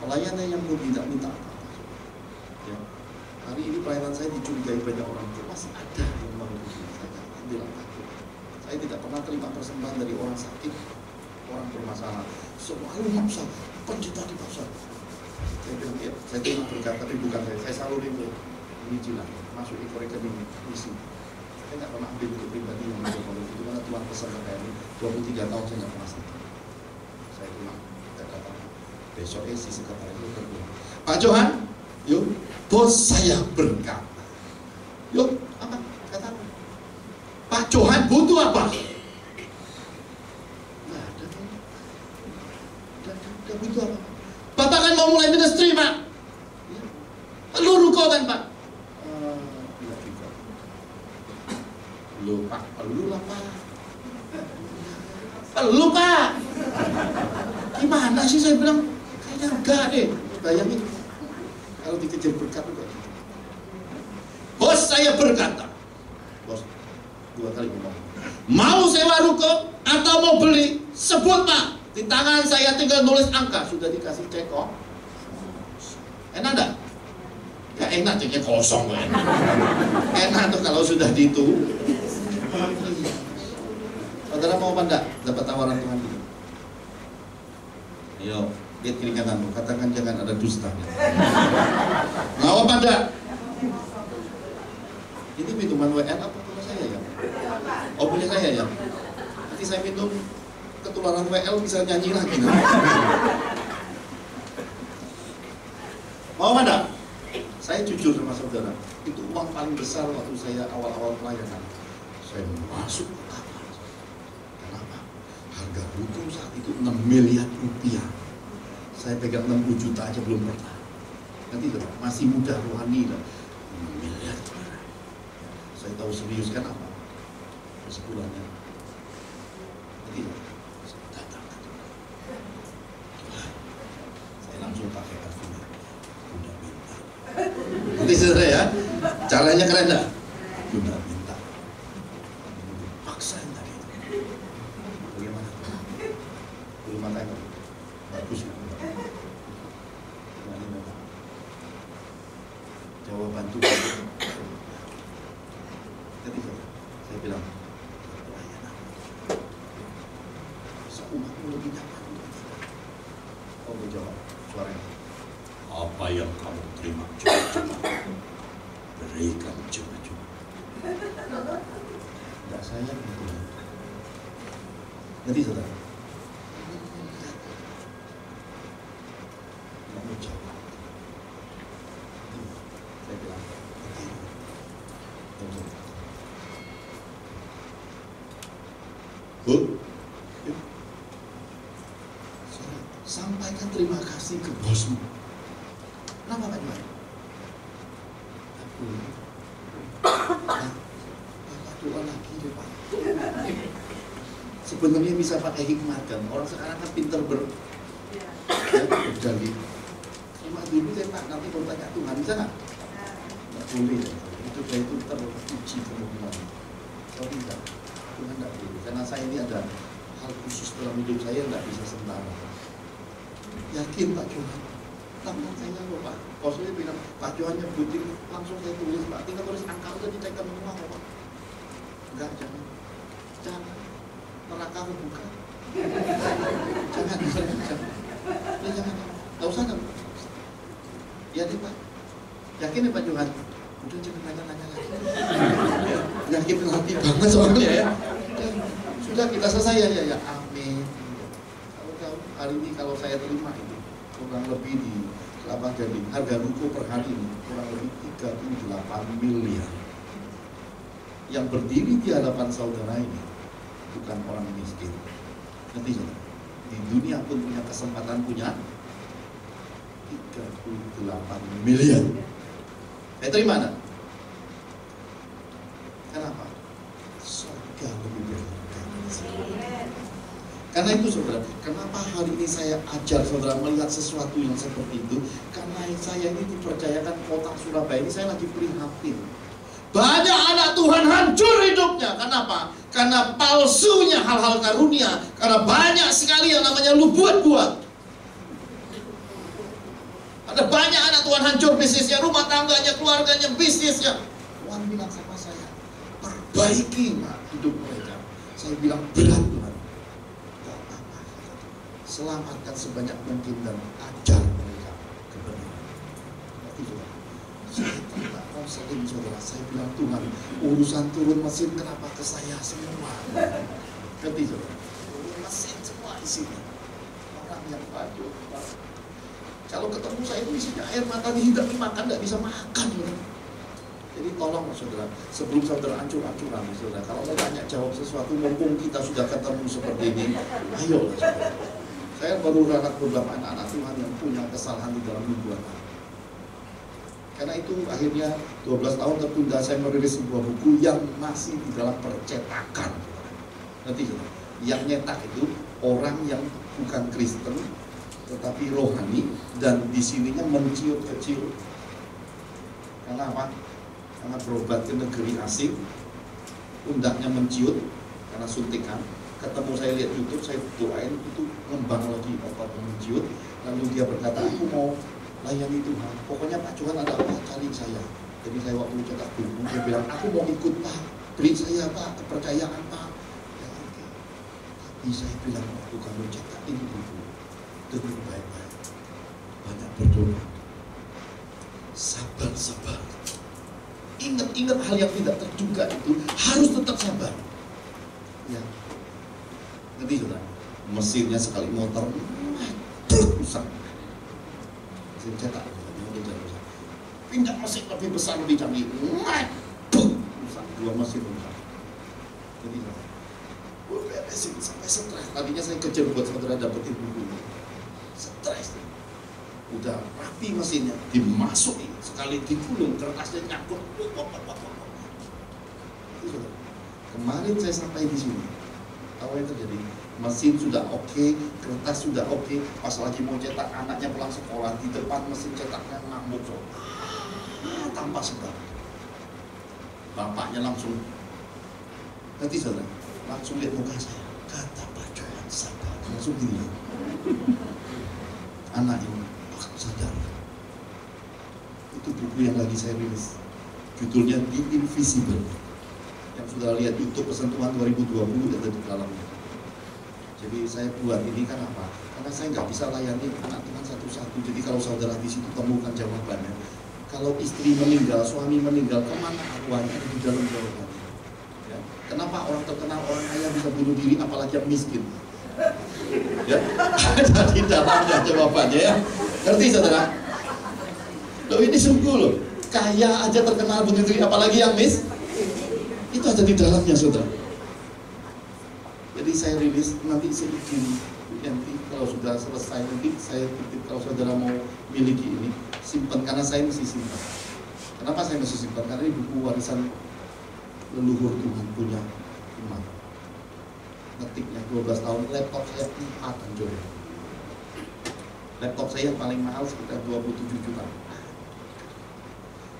pelayannya yang mau tidak minta apa-apa. Ya, hari ini pelayanan saya dicurigai banyak orang, masih ada yang mau begini. Saya bilang takut. Saya tidak pernah terima persembahan dari orang sakit, orang bermasalah. Selalu maksa, pencinta dipaksa. Saya bilang, ya, saya terima berkat, tapi bukan saya salurin ke ini jinak, masuk ke rekening misi. Saya nggak pernah ambil untuk pribadi yang itu karena Tuhan pesan kayak ini. 23 tahun saya nggak pernah sakit. Saya terima, tidak datang. Besoknya si sekretaris itu berdoa, Pak Johan, yuk, bos saya berkata, yuk, apa? Kata apa? Pak Johan butuh apa? Nggak ada, nggak butuh apa? Bapak kan mau mulai ministry, Pak. Lu ruko kan, Pak? Tidak juga. Lu, Pak, lu lah, Pak. Lu, Pak. Gimana sih saya bilang? Kayaknya enggak deh. Bayangin kalau dikejar berkat juga. Bos saya berkata, bos 2 kali ngomong, mau sewa ruko atau mau beli, sebut, Pak. Di tangan saya tinggal nulis angka, sudah dikasih cek kok. Enak enggak? Ya enak, ceknya kosong kok enak. Enak tuh kalau sudah dihitung. Saudara mau apa enggak dapat tawaran Tuhan ini? Ayo, lihat kiri kananmu, katakan jangan ada dusta. Mau apa enggak? Ini minuman WN apa punya saya ya? Oh punya saya ya? Nanti saya minum ketularan WL bisa nyanyi lagi. Mau mana? Saya jujur sama saudara, itu uang paling besar waktu saya awal-awal pelayanan. Saya masuk ke kamar. Kenapa? Harga ruko saat itu 6 miliar rupiah. Saya pegang 60 juta aja belum pernah. Nanti masih muda rohani lah. 6 miliar. Saya tahu serius kan apa? Sebulannya. Nanti langsung pakai kartunya, udah minta. Nanti saudara ya, caranya keren dah. Udah minta, paksain tadi. Bagaimana? Belum makan, bagus. Jawaban tuh. Jadi saya bilang, pelayanan. Seumatmu lebih nyaman. Oh menjawab. Suaranya, apa yang kamu terima cuma-cuma, berikan cuma-cuma. Tidak sayang gitu. Nanti saudara, kamu jawab. Saya bilang, Bu, sampaikan terima kasih ke bosmu. Kenapa Pak Johan? Bapak doa lagi deh Pak. Sebenarnya bisa pakai hikmat kan. Orang sekarang kan pinter berdalih. Terima dulu deh Pak, nanti kalau tanya Tuhan bisa nggak? Nggak boleh. Itu teruji kemungkinan. Kalau tidak, Tuhan nggak boleh. Karena saya ini ada hal khusus dalam hidup saya nggak bisa sementara. Yakin Pak Johan, tangan saya loh Pak. Bosnya bilang, Pak Johan nyebutin, langsung saya tulis Pak. Tinggal tulis angka udah ditekan semua kok Pak. Enggak, jangan. Neraka bukan. Jangan. Ya jangan. Gak usah kan. Ya deh Pak. Yakin ya Pak Johan? Udah jangan nanya-nanya lagi. Yakin hati banget soalnya ya. Sudah kita selesai ya. Amin. Hari ini kalau saya terima itu kurang lebih di kelapa gading, harga ruko per hari ini kurang lebih 38 miliar. Yang berdiri di hadapan saudara ini bukan orang miskin. Nanti di dunia pun punya kesempatan punya 38 miliar. Dari mana? Kenapa? Surga lebih baik. Karena itu saudara, kenapa hari ini saya ajar saudara melihat sesuatu yang seperti itu? Karena saya ini dipercayakan kota Surabaya ini, saya lagi prihatin. Banyak anak Tuhan hancur hidupnya. Kenapa? Karena palsunya hal-hal karunia. Karena banyak sekali yang namanya lu buat-buat. Ada banyak anak Tuhan hancur bisnisnya, rumah tangganya, keluarganya, bisnisnya. Tuhan bilang sama saya, perbaiki hidup mereka. Saya bilang berat Tuhan. Gak apa-apa. Selamatkan sebanyak mungkin dan ajar mereka kebenaran. Berarti Tuhan, saya tak konseling saudara. Saya bilang Tuhan, urusan turun mesin kenapa ke saya semua? Ngerti saudara? Turun mesin semua isinya. Orang yang baju. Kalau ketemu saya itu isinya air mata tidak dimakan, tidak bisa makan. Jadi tolong saudara, sebelum saudara ancur-ancuran saudara, kalau mau tanya jawab sesuatu, mumpung kita sudah ketemu seperti ini, ayo saudara. Saya baru ralat beberapa anak Tuhan yang punya kesalahan di dalam nubuatan. Karena itu akhirnya 12 tahun tertunda saya merilis sebuah buku yang masih di dalam percetakan. Nanti saudara, yang nyetak itu orang yang bukan Kristen tetapi rohani, dan di sininya menciut kecil. Karena apa? Karena berobat ke negeri asing, pundaknya menciut karena suntikan. Ketemu saya lihat YouTube, saya doain itu ngembang lagi obat menciut. Lalu dia berkata, aku mau layani Tuhan. Pokoknya Pak Tuhan ada apa cari saya. Jadi saya waktu cetak buku, dia bilang, aku mau ikut Pak, beri saya Pak kepercayaan Pak. Ya, oke. Tapi saya bilang waktu kamu cetak ini buku, dengar baik-baik, banyak berdoa, sabar. Ingat hal yang tidak terduga itu harus tetap sabar. Ya, ngerti saudara? Mesinnya sekali motor, rusak. Mesin cetak, pindah mesin lebih besar lebih canggih, rusak. Dua mesin rusak. Jadi beresin sampai stres. Tadinya saya kejar buat saudara dapetin buku. Stres, udah rapi mesinnya, dimasukin sekali digulung, kertasnya nyangkut. Kemarin saya sampai di sini, tahu yang terjadi? Mesin sudah oke, kertas sudah oke. Pas lagi mau cetak, anaknya pulang sekolah, di depan mesin cetaknya ngamuk tanpa sebab. Bapaknya langsung, nanti saudara, langsung lihat muka saya, kata Pak Johan sabar, langsung gini. Anak ini akan sadar. Itu buku yang lagi saya rilis, judulnya The Invisible. Yang sudah lihat YouTube Persentuhan 2020 ada di dalamnya. Jadi saya buat ini kan apa? Karena saya nggak bisa layani anak Tuhan satu-satu. Jadi kalau saudara di situ temukan jawabannya. Kalau istri meninggal, suami meninggal, kemana akuannya di dalam jawabannya? Ya. Kenapa orang terkenal, orang kaya bisa bunuh diri, apalagi yang miskin? Ya, ada di dalamnya jawabannya ya. Ngerti saudara? Loh ini sungguh loh, kaya aja terkenal bunuh diri, apalagi yang itu ada di dalamnya saudara. Jadi saya rilis nanti saya bikin, nanti kalau sudah selesai nanti saya titip, kalau saudara mau miliki ini simpan, karena saya mesti simpan. Kenapa saya mesti simpan? Karena ini buku warisan leluhur Tuhan punya iman. Ngetiknya 12 tahun, laptop saya 4 hancur. Laptop saya yang paling mahal sekitar 27 juta.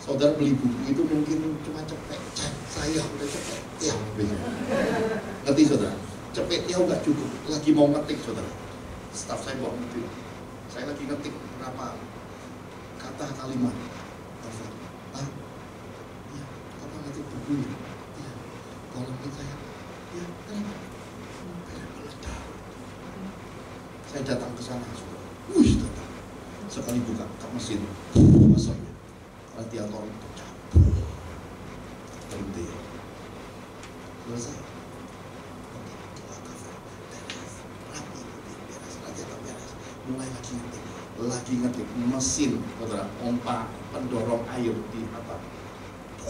Saudara beli buku itu mungkin cuma cepet cek, saya udah cepet tiaw. Ngerti saudara? Cepet tiaw gak cukup, lagi mau ngetik saudara. Staff saya bawa ngetik, saya lagi ngetik berapa kata kalimat. Ah, ya, apa ngetik buku ini? Ya, tolongin saya. Ya, kenapa? Saya datang ke sana, datang. Sekali buka ke mesin, masuknya radiator pecah, berhenti. Selesai. Oke, coba cover, beres, rapi, beres, radiator beres. Mulai lagi nanti. lagi ngetik mesin, saudara, pompa pendorong air di apa?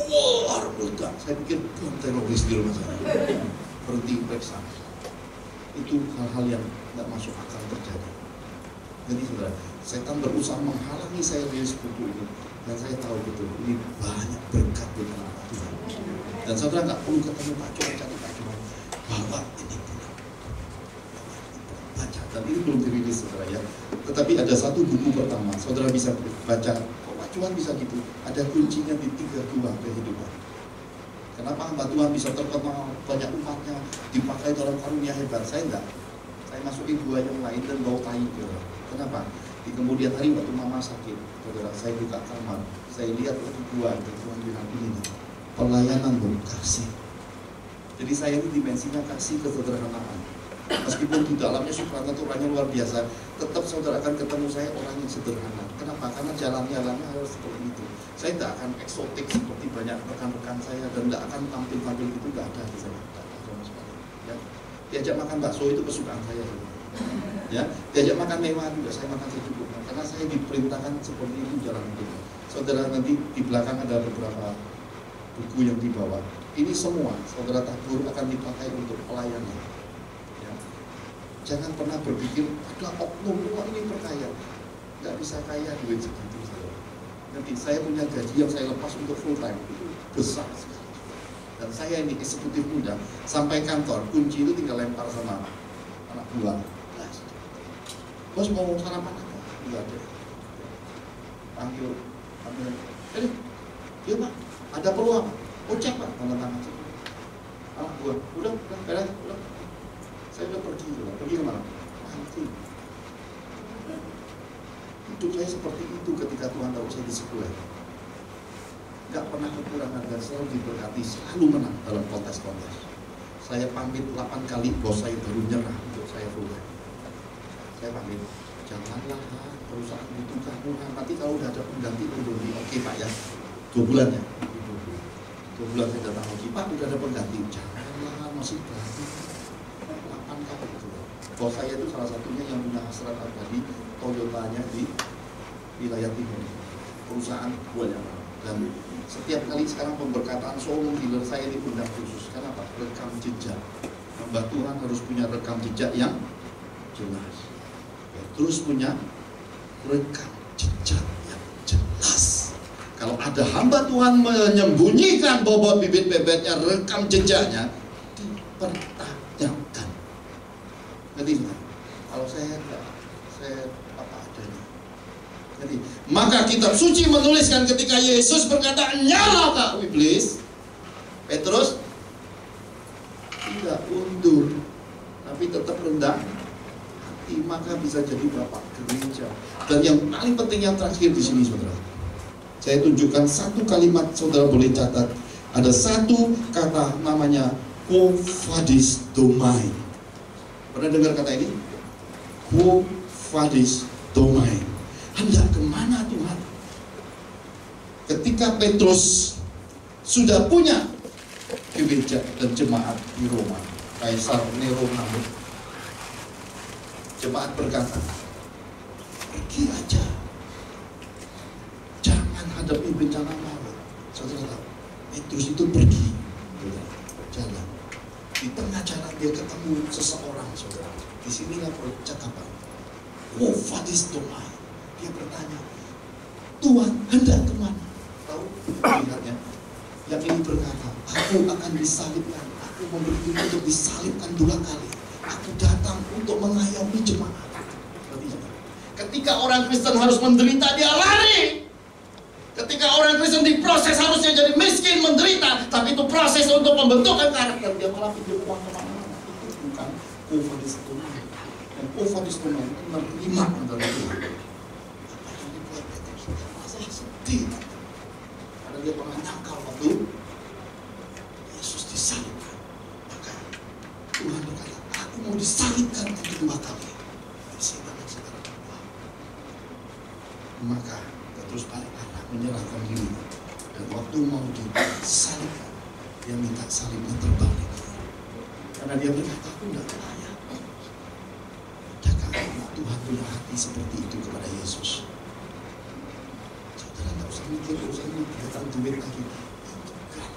Luar meledak. Saya pikir bom teroris di rumah saya. Berhenti periksa. Itu hal-hal yang nggak masuk akal terjadi. Jadi saudara, setan berusaha menghalangi saya dari sekutu ini, dan saya tahu betul ini banyak berkat di dalam Tuhan. Dan saudara nggak perlu ketemu Pak Johan, cari Pak Johan, bahwa ini benar, baca. Dan ini belum dirilis saudara ya. Tetapi ada satu buku pertama, saudara bisa baca. Kok Pak Johan bisa gitu? Ada kuncinya di 3 buah kehidupan. Kenapa hamba Tuhan bisa terkenal, banyak umatnya, dipakai dalam karunia hebat? Saya enggak. Saya masukin dua yang lain dan bau tai. Kenapa? Di kemudian hari waktu mama sakit, saudara, saya buka kamar, saya lihat waktu Tuhan, dan Tuhan bilang ini, pelayanan kasih. Jadi saya ini dimensinya kasih kesederhanaan. Meskipun di dalamnya supranaturalnya luar biasa, tetap saudara akan ketemu saya orang yang sederhana. Kenapa? Karena jalan-jalannya harus seperti itu. Saya tidak akan eksotik seperti banyak rekan-rekan saya, dan tidak akan tampil-tampil itu, tidak ada di saya. Tidak ada sama sekali. Ya. Diajak makan bakso itu kesukaan saya. Ya, diajak makan mewah juga saya makan secukupnya, karena saya diperintahkan seperti itu jalan hidup. Saudara, nanti di belakang ada beberapa buku yang dibawa. Ini semua saudara tabur akan dipakai untuk pelayanan. Ya. Jangan pernah berpikir ada oknum ini berkaya, nggak bisa kaya duit segitu. Nanti saya punya gaji yang saya lepas untuk full time itu besar sekali. Dan saya ini eksekutif muda, sampai kantor kunci itu tinggal lempar sama anak buah. Bos mau sarapan apa? Enggak ada. Panggil, jadi, iya Pak, ada peluang. Oh cek Pak, tanda tangan cek. Anak buah, udah, beres, udah. Saya udah pergi kemana? Nanti. Hidup saya seperti itu ketika Tuhan tahu saya di sekolah. Gak pernah kekurangan dan selalu diberkati, selalu menang dalam kontes-kontes. Saya pamit 8 kali, bos saya baru nyerah untuk saya full time. Saya panggil, janganlah perusahaan itu kamu, nanti kalau udah ada pengganti berhenti. Oke Pak ya, 2 bulan ya, 2 bulan saya datang lagi, Pak udah ada pengganti, janganlah masih berhenti. 8 kali itu. Bos saya itu salah satunya yang punya hasrat abadi Toyotanya di wilayah timur, perusahaan banyak. Dan setiap kali sekarang pemberkataan showroom dealer saya ini undang khusus. Kenapa? Rekam jejak. Hamba Tuhan harus punya rekam jejak yang jelas. Terus punya rekam jejak yang jelas. Kalau ada hamba Tuhan menyembunyikan bobot bibit bebeknya, rekam jejaknya dipertanyakan. Jadi kalau saya enggak, saya apa adanya. Jadi maka kitab suci menuliskan ketika Yesus berkata, nyala kak iblis, Petrus tidak undur, tapi tetap rendah. Maka bisa jadi bapak gereja. Dan yang paling penting yang terakhir di sini saudara, saya tunjukkan satu kalimat, saudara boleh catat. Ada satu kata namanya quo vadis domai. Pernah dengar kata ini? Quo vadis domai. Hendak kemana Tuhan? Ketika Petrus sudah punya gereja dan jemaat di Roma, Kaisar Nero ngamuk. Jemaat berkata, pergi aja, jangan hadapi bencana maut. Saudara tahu, Petrus itu pergi, jalan. Di tengah jalan dia ketemu seseorang, saudara. Disinilah percakapan. Oh, vadis domai. Dia bertanya, Tuhan hendak kemana? Tahu lihatnya? Yang ini berkata, aku akan disalibkan. Aku memberi diri untuk disalibkan 2 kali. Aku datang untuk mengayomi jemaat. Ketika orang Kristen harus menderita, dia lari. Ketika orang Kristen diproses harusnya jadi miskin, menderita, tapi itu proses untuk pembentukan karakter, dia malah pinjam uang kemana-mana. Itu bukan kufadis domai. Dan kufadis domai itu menerima antara Tuhan. Apa yang dibuat Petrus? Dia merasa sedih. Karena dia pernah nyangkal waktu Yesus disalibkan. Maka Tuhan berkata, aku mau disalibkan kedua kali. Maka Petrus balik arah, menyerahkan diri. Dan waktu mau disalibkan, dia minta salibnya terbalik. Karena dia berkata, aku tidak layak. Adakah anak Tuhan punya hati seperti itu kepada Yesus. Saudara tidak usah mikir, usah ini kelihatan duit lagi. Itu kan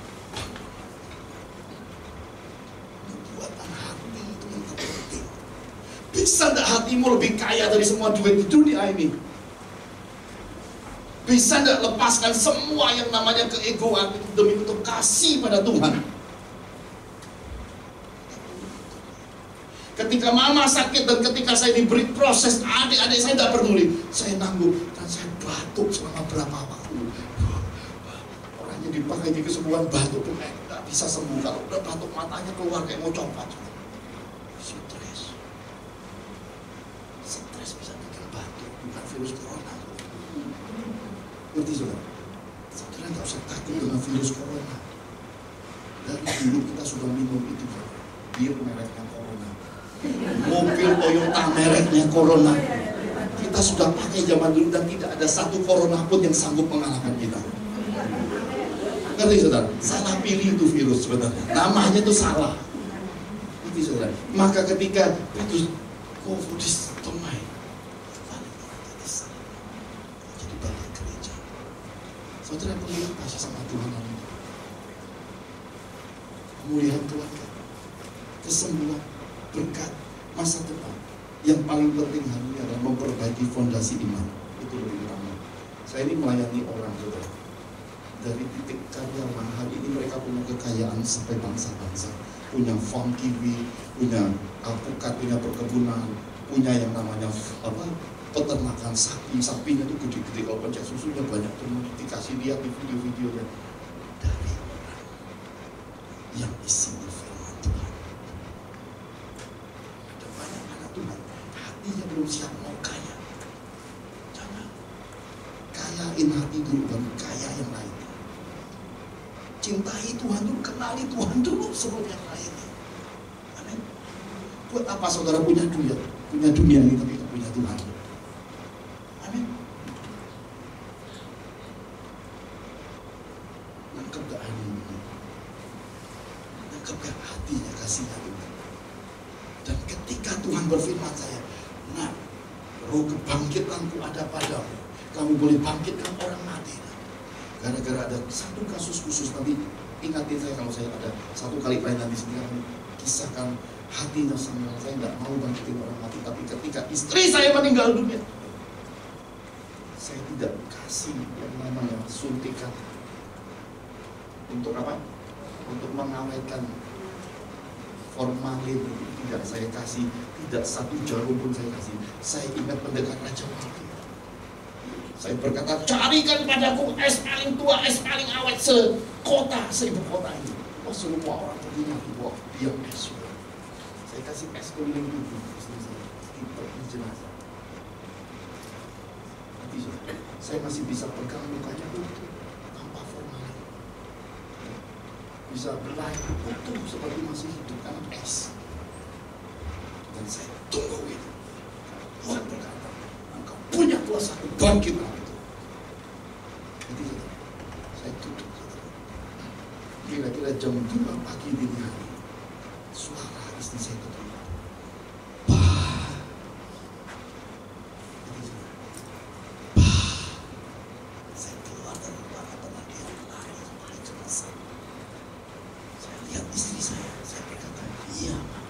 membuatan hati itu yang terpenting. Bisa tidak hatimu lebih kaya dari semua duit di dunia ini? Bisa tidak lepaskan semua yang namanya keegoan itu demi untuk kasih pada Tuhan? Ketika mama sakit dan ketika saya diberi proses, adik-adik saya tidak peduli, saya nanggung dan saya batuk selama berapa waktu. Orangnya dipakai di kesembuhan batuk pun tidak bisa sembuh. Kalau udah batuk matanya keluar kayak mau copot. Stres bisa bikin batuk, bukan virus corona. Ngerti saudara? Saudara tidak usah takut dengan virus corona. Dari dulu kita sudah minum itu, bir mereknya corona, mobil Toyota mereknya corona. Kita sudah pakai zaman dulu dan tidak ada satu corona pun yang sanggup mengalahkan kita. Ngerti saudara? Salah pilih itu virus sebenarnya. Namanya itu salah. Ngerti saudara? Maka ketika itu COVID ditemai, jadi balik gereja. Saudara melihat kasih sama Tuhan ini. Kemuliaan Tuhan, kesembuhan, berkat, masa depan. Yang paling penting hari ini adalah memperbaiki fondasi iman. Itu lebih utama. Saya ini melayani orang, saudara. Dari titik karyawan, hari ini mereka punya kekayaan sampai bangsa-bangsa. Punya farm kiwi, punya alpukat, punya perkebunan, punya yang namanya peternakan sapi. Sapinya itu gede-gede, kalau pencet susunya banyak. Terus dikasih lihat di video-videonya. Dari orang yang isinya firman Tuhan. Ada banyak anak Tuhan, hatinya belum siap mau kaya. Jangan. Kayain hati dulu, baru kaya yang lain. Cintai Tuhan dulu, kenali Tuhan dulu sebelum yang lain. Amin. Buat apa saudara punya dunia ini tapi tidak punya Tuhan? Amin. Nangkep gak hari ini? Nangkep gak hatinya kasihnya Tuhan? Dan ketika Tuhan berfirman saya, nah, roh kebangkitanku ada padamu, kamu boleh bangkitkan orang mati. Gara-gara ada satu kasus khusus, nanti ingatin saya kalau saya ada satu kali pelayanan di sini, kisahkan hatinya Samuel. Saya nggak mau bangkitin orang mati, tapi ketika istri saya meninggal dunia, saya tidak kasih yang namanya suntikan. Untuk apa? Untuk mengawetkan formalin, tidak saya kasih, tidak satu jarum pun saya kasih. Saya ingat pendekar Raja Wali. Saya berkata, carikan padaku es paling tua, es paling awet seibu kota ini. Oh, semua orang terlihat bahwa dia es. Saya kasih es keliling tubuh istri saya, di jenazah. Nanti saya masih bisa pegang lukanya utuh, tanpa formalin. Bisa belai utuh seperti masih hidup karena es. Dan saya tunggu itu. Tuhan berkata, engkau punya kuasa bangkit. Jadi saya tutup. Kira-kira jam 2 pagi dini hari, suara istri saya kedengar. Bah. Saya keluar dari ruangan dan dia lari kembali ke masa. Saya lihat istri saya berkata, iya Ma.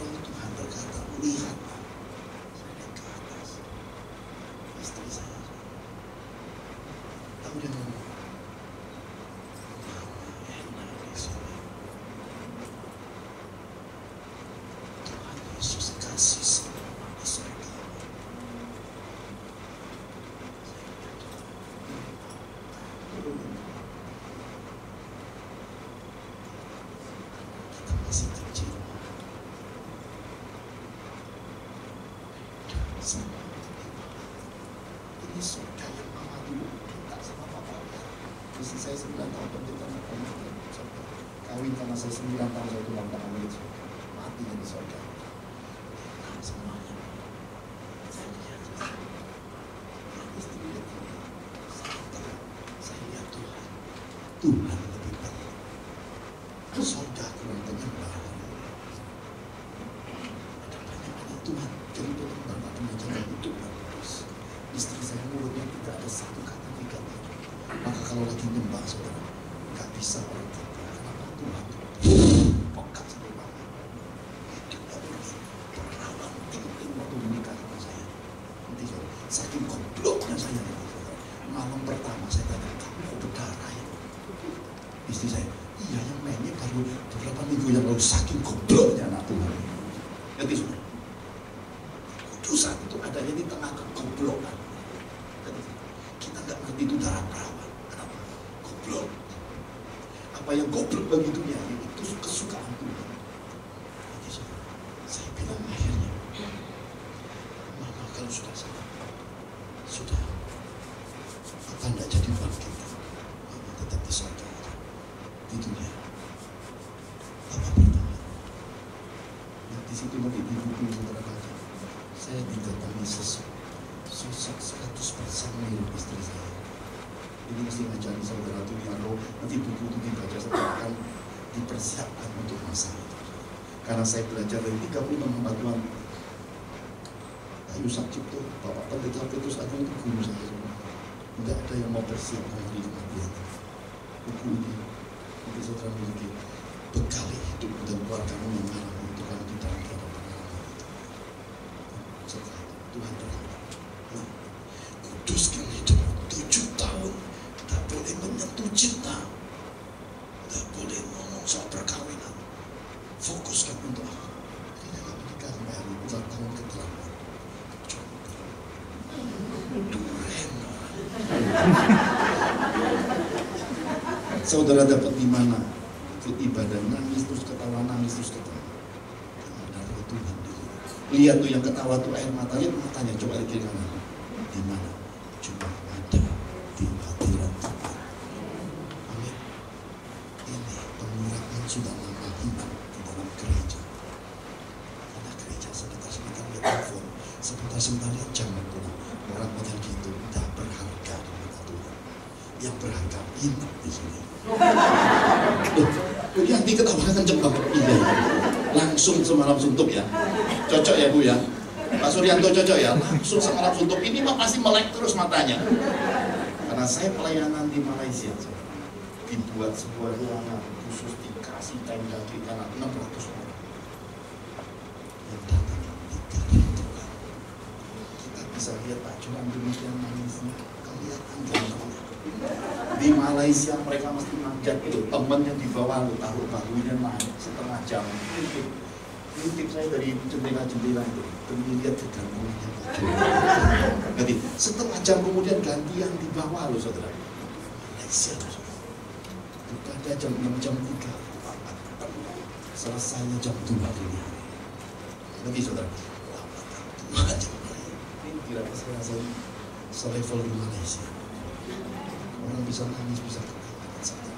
Roh Tuhan berkata, lihat Ma. Saya lihat ke atas. Istri saya tahu dia ngomong, Tuhan Yesus kasih semua di surga. Kita masih kecil. Sama ini surga yang mama dulu minta sama papa. Istri saya 9 tahun pendeta kawin sama saya 9 tahun, saya tulang tangan milik surga. Matinya di surga. Semuanya saya lihat istri lihat ini. Saya lihat Tuhan. Tuhan lebih penting. Surga kurang penting. Ada banyak anak Tuhan satu kata tiga tujuh. Maka kalau lagi nyembah saudara, nggak bisa orang kita. Kenapa? Tuhan pekat sampai banget. Hidupnya begitu perawan tinggi waktu menikah sama saya. Nanti saking gobloknya saya nih, saudara. Malam pertama saya tanya, kamu kok berdarah ya? Istri saya, iya yang mainnya baru beberapa minggu yang lalu, saking gobloknya anak Tuhan. Ngerti saudara? Kudusan itu adanya di tengah kegoblokan. Kita nggak ngerti itu darah perawan. Kenapa? Goblok. Apa yang goblok bagi dunia itu kesukaan Tuhan. Jadi saya bilang akhirnya, mama kalau sudah sadar, sudah, apa nggak jadi bangkit? Mama tetap di surga di dunia. Apa bertahan? Nah, di situ nanti di buku saudara baca, saya didatangi sosok 100% mirip istri saya. Ini mesti ngajari saudara dunia roh. Nanti buku itu dibaca setelah akan dipersiapkan untuk masa itu. Karena saya belajar dari 36 hamba Tuhan. Ayu Sakcipto, Bapak Pendeta Petrus Agung itu guru saya semua. Tidak ada yang mau persiapkan hari kematian. Buku ini nanti saudara memiliki bekal hidup dan keluargamu yang mengalami itu kalau di dalam pengalaman itu. Setelah itu Tuhan berkata, kuduskan hidup 7 tahun. Tak boleh menyentuh cinta, tak boleh ngomong soal perkawinan. Fokuskan untuk apa? Tidak menikah sampai hari 4 tahun keterlaluan. Duren. Saudara dapat di mana? Ikut ibadah, nangis terus ketawa, nangis terus ketawa. Ada Tuhan di sini. Lihat tuh yang ketawa tuh air mata, lihat matanya, coba lihat kiri kanan. Di mana? Cuma ada di hadirat Tuhan. Amin. Ini pengurapan sudah lama hilang di dalam gereja. Karena gereja sebentar lihat telepon, sebentar lihat jam pulang. Orang model gitu tidak berharga di mata Tuhan. Yang berharga hilang di sini. Yang diketawakan kenceng banget. Iya. Langsung semalam suntuk ya. Cocok ya Bu ya. Pak Suryanto cocok ya, langsung semalam suntuk. Ini mah pasti melek terus matanya. Karena saya pelayanan di Malaysia, dibuat sebuah ruangan khusus dikasih tenda kiri kanan 600 orang yang datang di Tuhan. Kita bisa lihat Pak Johan demikian manisnya, kelihatan gantengnya. Di Malaysia mereka mesti manjat itu, temennya di bawah lu taruh bahunya naik setengah jam. Intip saya dari jendela-jendela itu demi lihat kegantungannya Pak Johan. Nanti setengah jam kemudian gantian di bawah lo saudara. Malaysia lo saudara. Pada jam 6 jam 3 selesainya jam 2 dini hari. Nanti saudara, lama jam 2 ini kira-kira saya rasa selevel di Malaysia. Orang bisa nangis, bisa ketawa saja.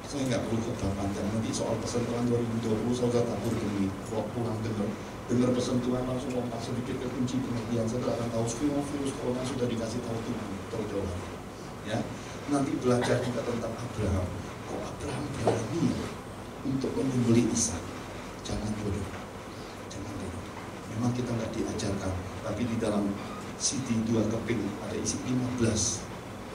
Saya nggak perlu khotbah panjang, nanti soal pesan Tuhan 2020 saudara tabur demi pulang dengar pesan Tuhan langsung lompat sedikit ke kunci pengertian. Saudara akan tahu virus corona sudah dikasih tahu Tuhan terjauh. Ya, nanti belajar juga tentang Abraham. Kok Abraham berani untuk menyembelih Ishak? Jangan bodoh, jangan bodoh. Memang kita nggak diajarkan, tapi di dalam CD 2 keping ada isi 15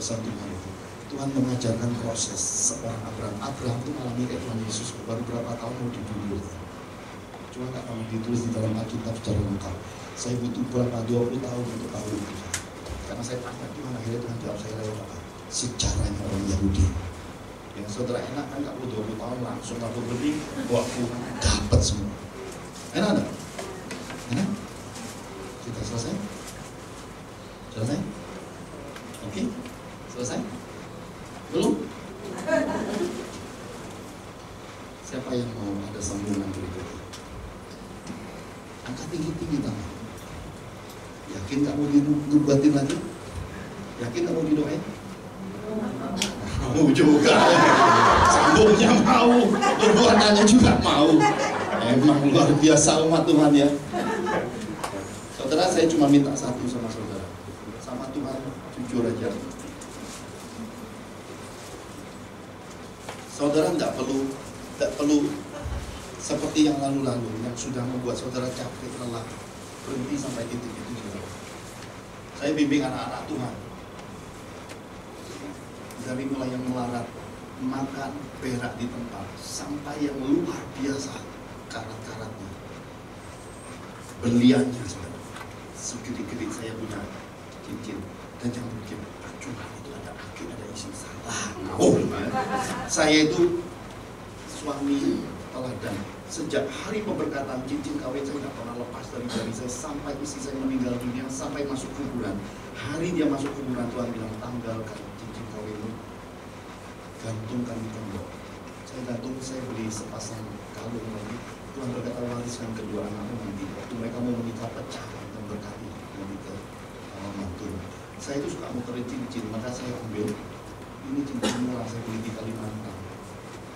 pesan Tuhan itu. Tuhan mengajarkan proses seorang Abraham. Abraham itu mengalami kayak Tuhan Yesus baru berapa tahun mau dibunuh. Cuma nggak pernah ditulis di dalam Alkitab secara lengkap. Saya butuh berapa 20 tahun untuk tahu itu. Karena saya tanya Tuhan, akhirnya Tuhan jawab saya lewat apa? Sejarahnya orang Yahudi. Yang saudara enak kan nggak perlu 20 tahun langsung aku beli, bawa pulang dapat semua. Enak ada? Enak? Kita selesai? Selesai? Oke? Selesai? Belum? Siapa yang mau ada sambungan berikutnya? Angkat tinggi-tinggi tangan. Yakin gak mau dinubatin lagi? Yakin gak mau didoain? Mau juga. Sambungnya mau, perbuatannya juga mau. Emang luar biasa umat Tuhan ya. Saudara, saya cuma minta satu sama saudara. Sama Tuhan, jujur aja. Saudara tidak perlu seperti yang lalu-lalu yang sudah membuat saudara capek, lelah. Berhenti sampai titik itu juga. Saya bimbing anak-anak Tuhan dari mulai yang melarat makan perak di tempat sampai yang luar biasa karat-karatnya, berliannya segede-gede. Saya punya cincin dan yang bikin cuma itu ada akhir, ada isi salah. Saya itu suami teladan. Sejak hari pemberkatan cincin kawin saya tidak pernah lepas dari jari saya sampai istri saya meninggal dunia, sampai masuk kuburan. Hari dia masuk kuburan, Tuhan bilang tanggalkan cincin kawinmu, gantungkan di tembok. Saya gantung, saya beli sepasang kalung lagi. Tuhan berkata wariskan kedua anakmu nanti. Waktu mereka mau menikah pecah dan berkati nanti ke mantu. Saya itu suka muterin cincin, maka saya ambil ini cincin murah saya beli di Kalimantan.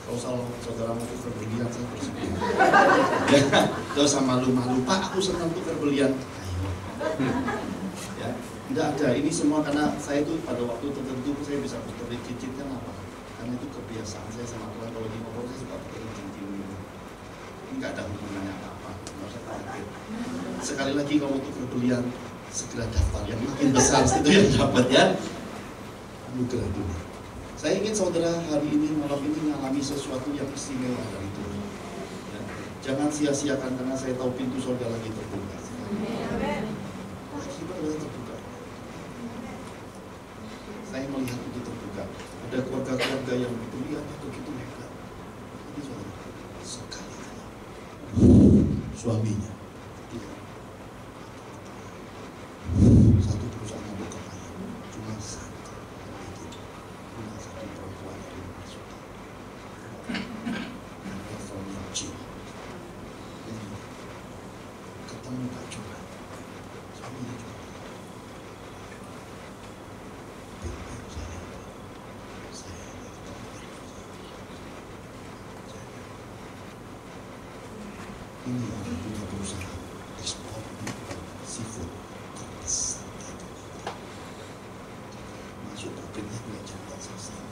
Kalau saudara mau tukar berlian saya bersedia. Ya, gak usah malu-malu. Pak, aku senang tukar berlian. Ayo. Ya, tidak ada. Ini semua karena saya itu pada waktu tertentu saya bisa puterin cincin, kan apa? Karena itu kebiasaan saya sama Tuhan. Kalau di motor saya suka puterin cincin. Ini nggak ada hubungannya apa-apa. Nggak usah khawatir. Sekali lagi kalau tukar berlian, segera daftar. Yang makin besar itu yang dapat ya. Anugerah dulu. Saya ingin saudara hari ini, malam ini mengalami sesuatu yang istimewa dari Tuhan. Ya. Jangan sia-siakan karena saya tahu pintu surga lagi terbuka. Lagi terbuka. Saya melihat itu terbuka. Ada keluarga-keluarga yang lihatnya begitu hebat. Ini saudara, sekali suaminya. Satu perusahaan yang berkaya, cuma satu. Perempuan yang dimaksudkan levelnya C. Ketemu Pak Johan, suaminya juga. Ini yang punya perusahaan ekspor seafood terbesar di Indonesia. Masuk pabriknya nggak cepat selesai.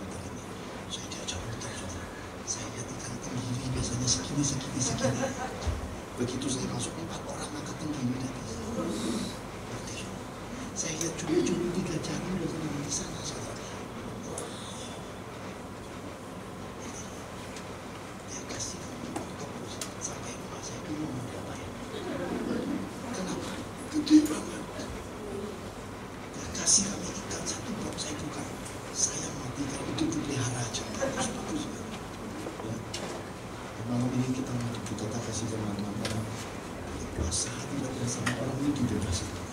Saya diajak muter, saudara. Saya lihat ikan tenggiri biasanya segini. Begitu saya masuk 4 orang angkat tenggiri dari saya lihat cumi-cumi 3 jari biasanya di sana, saudara. Dia kasih terus sampai rumah saya bingung mau diapain. Kenapa? Gede banget. Dia kasih kami ikan 1 blok, saya buka. Saya mati kalau itu dipelihara aja. Bagus. Ya. Malam ini kita mau berkata kasih firman Tuhan karena puasa tidak bersama orang ini dibebaskan.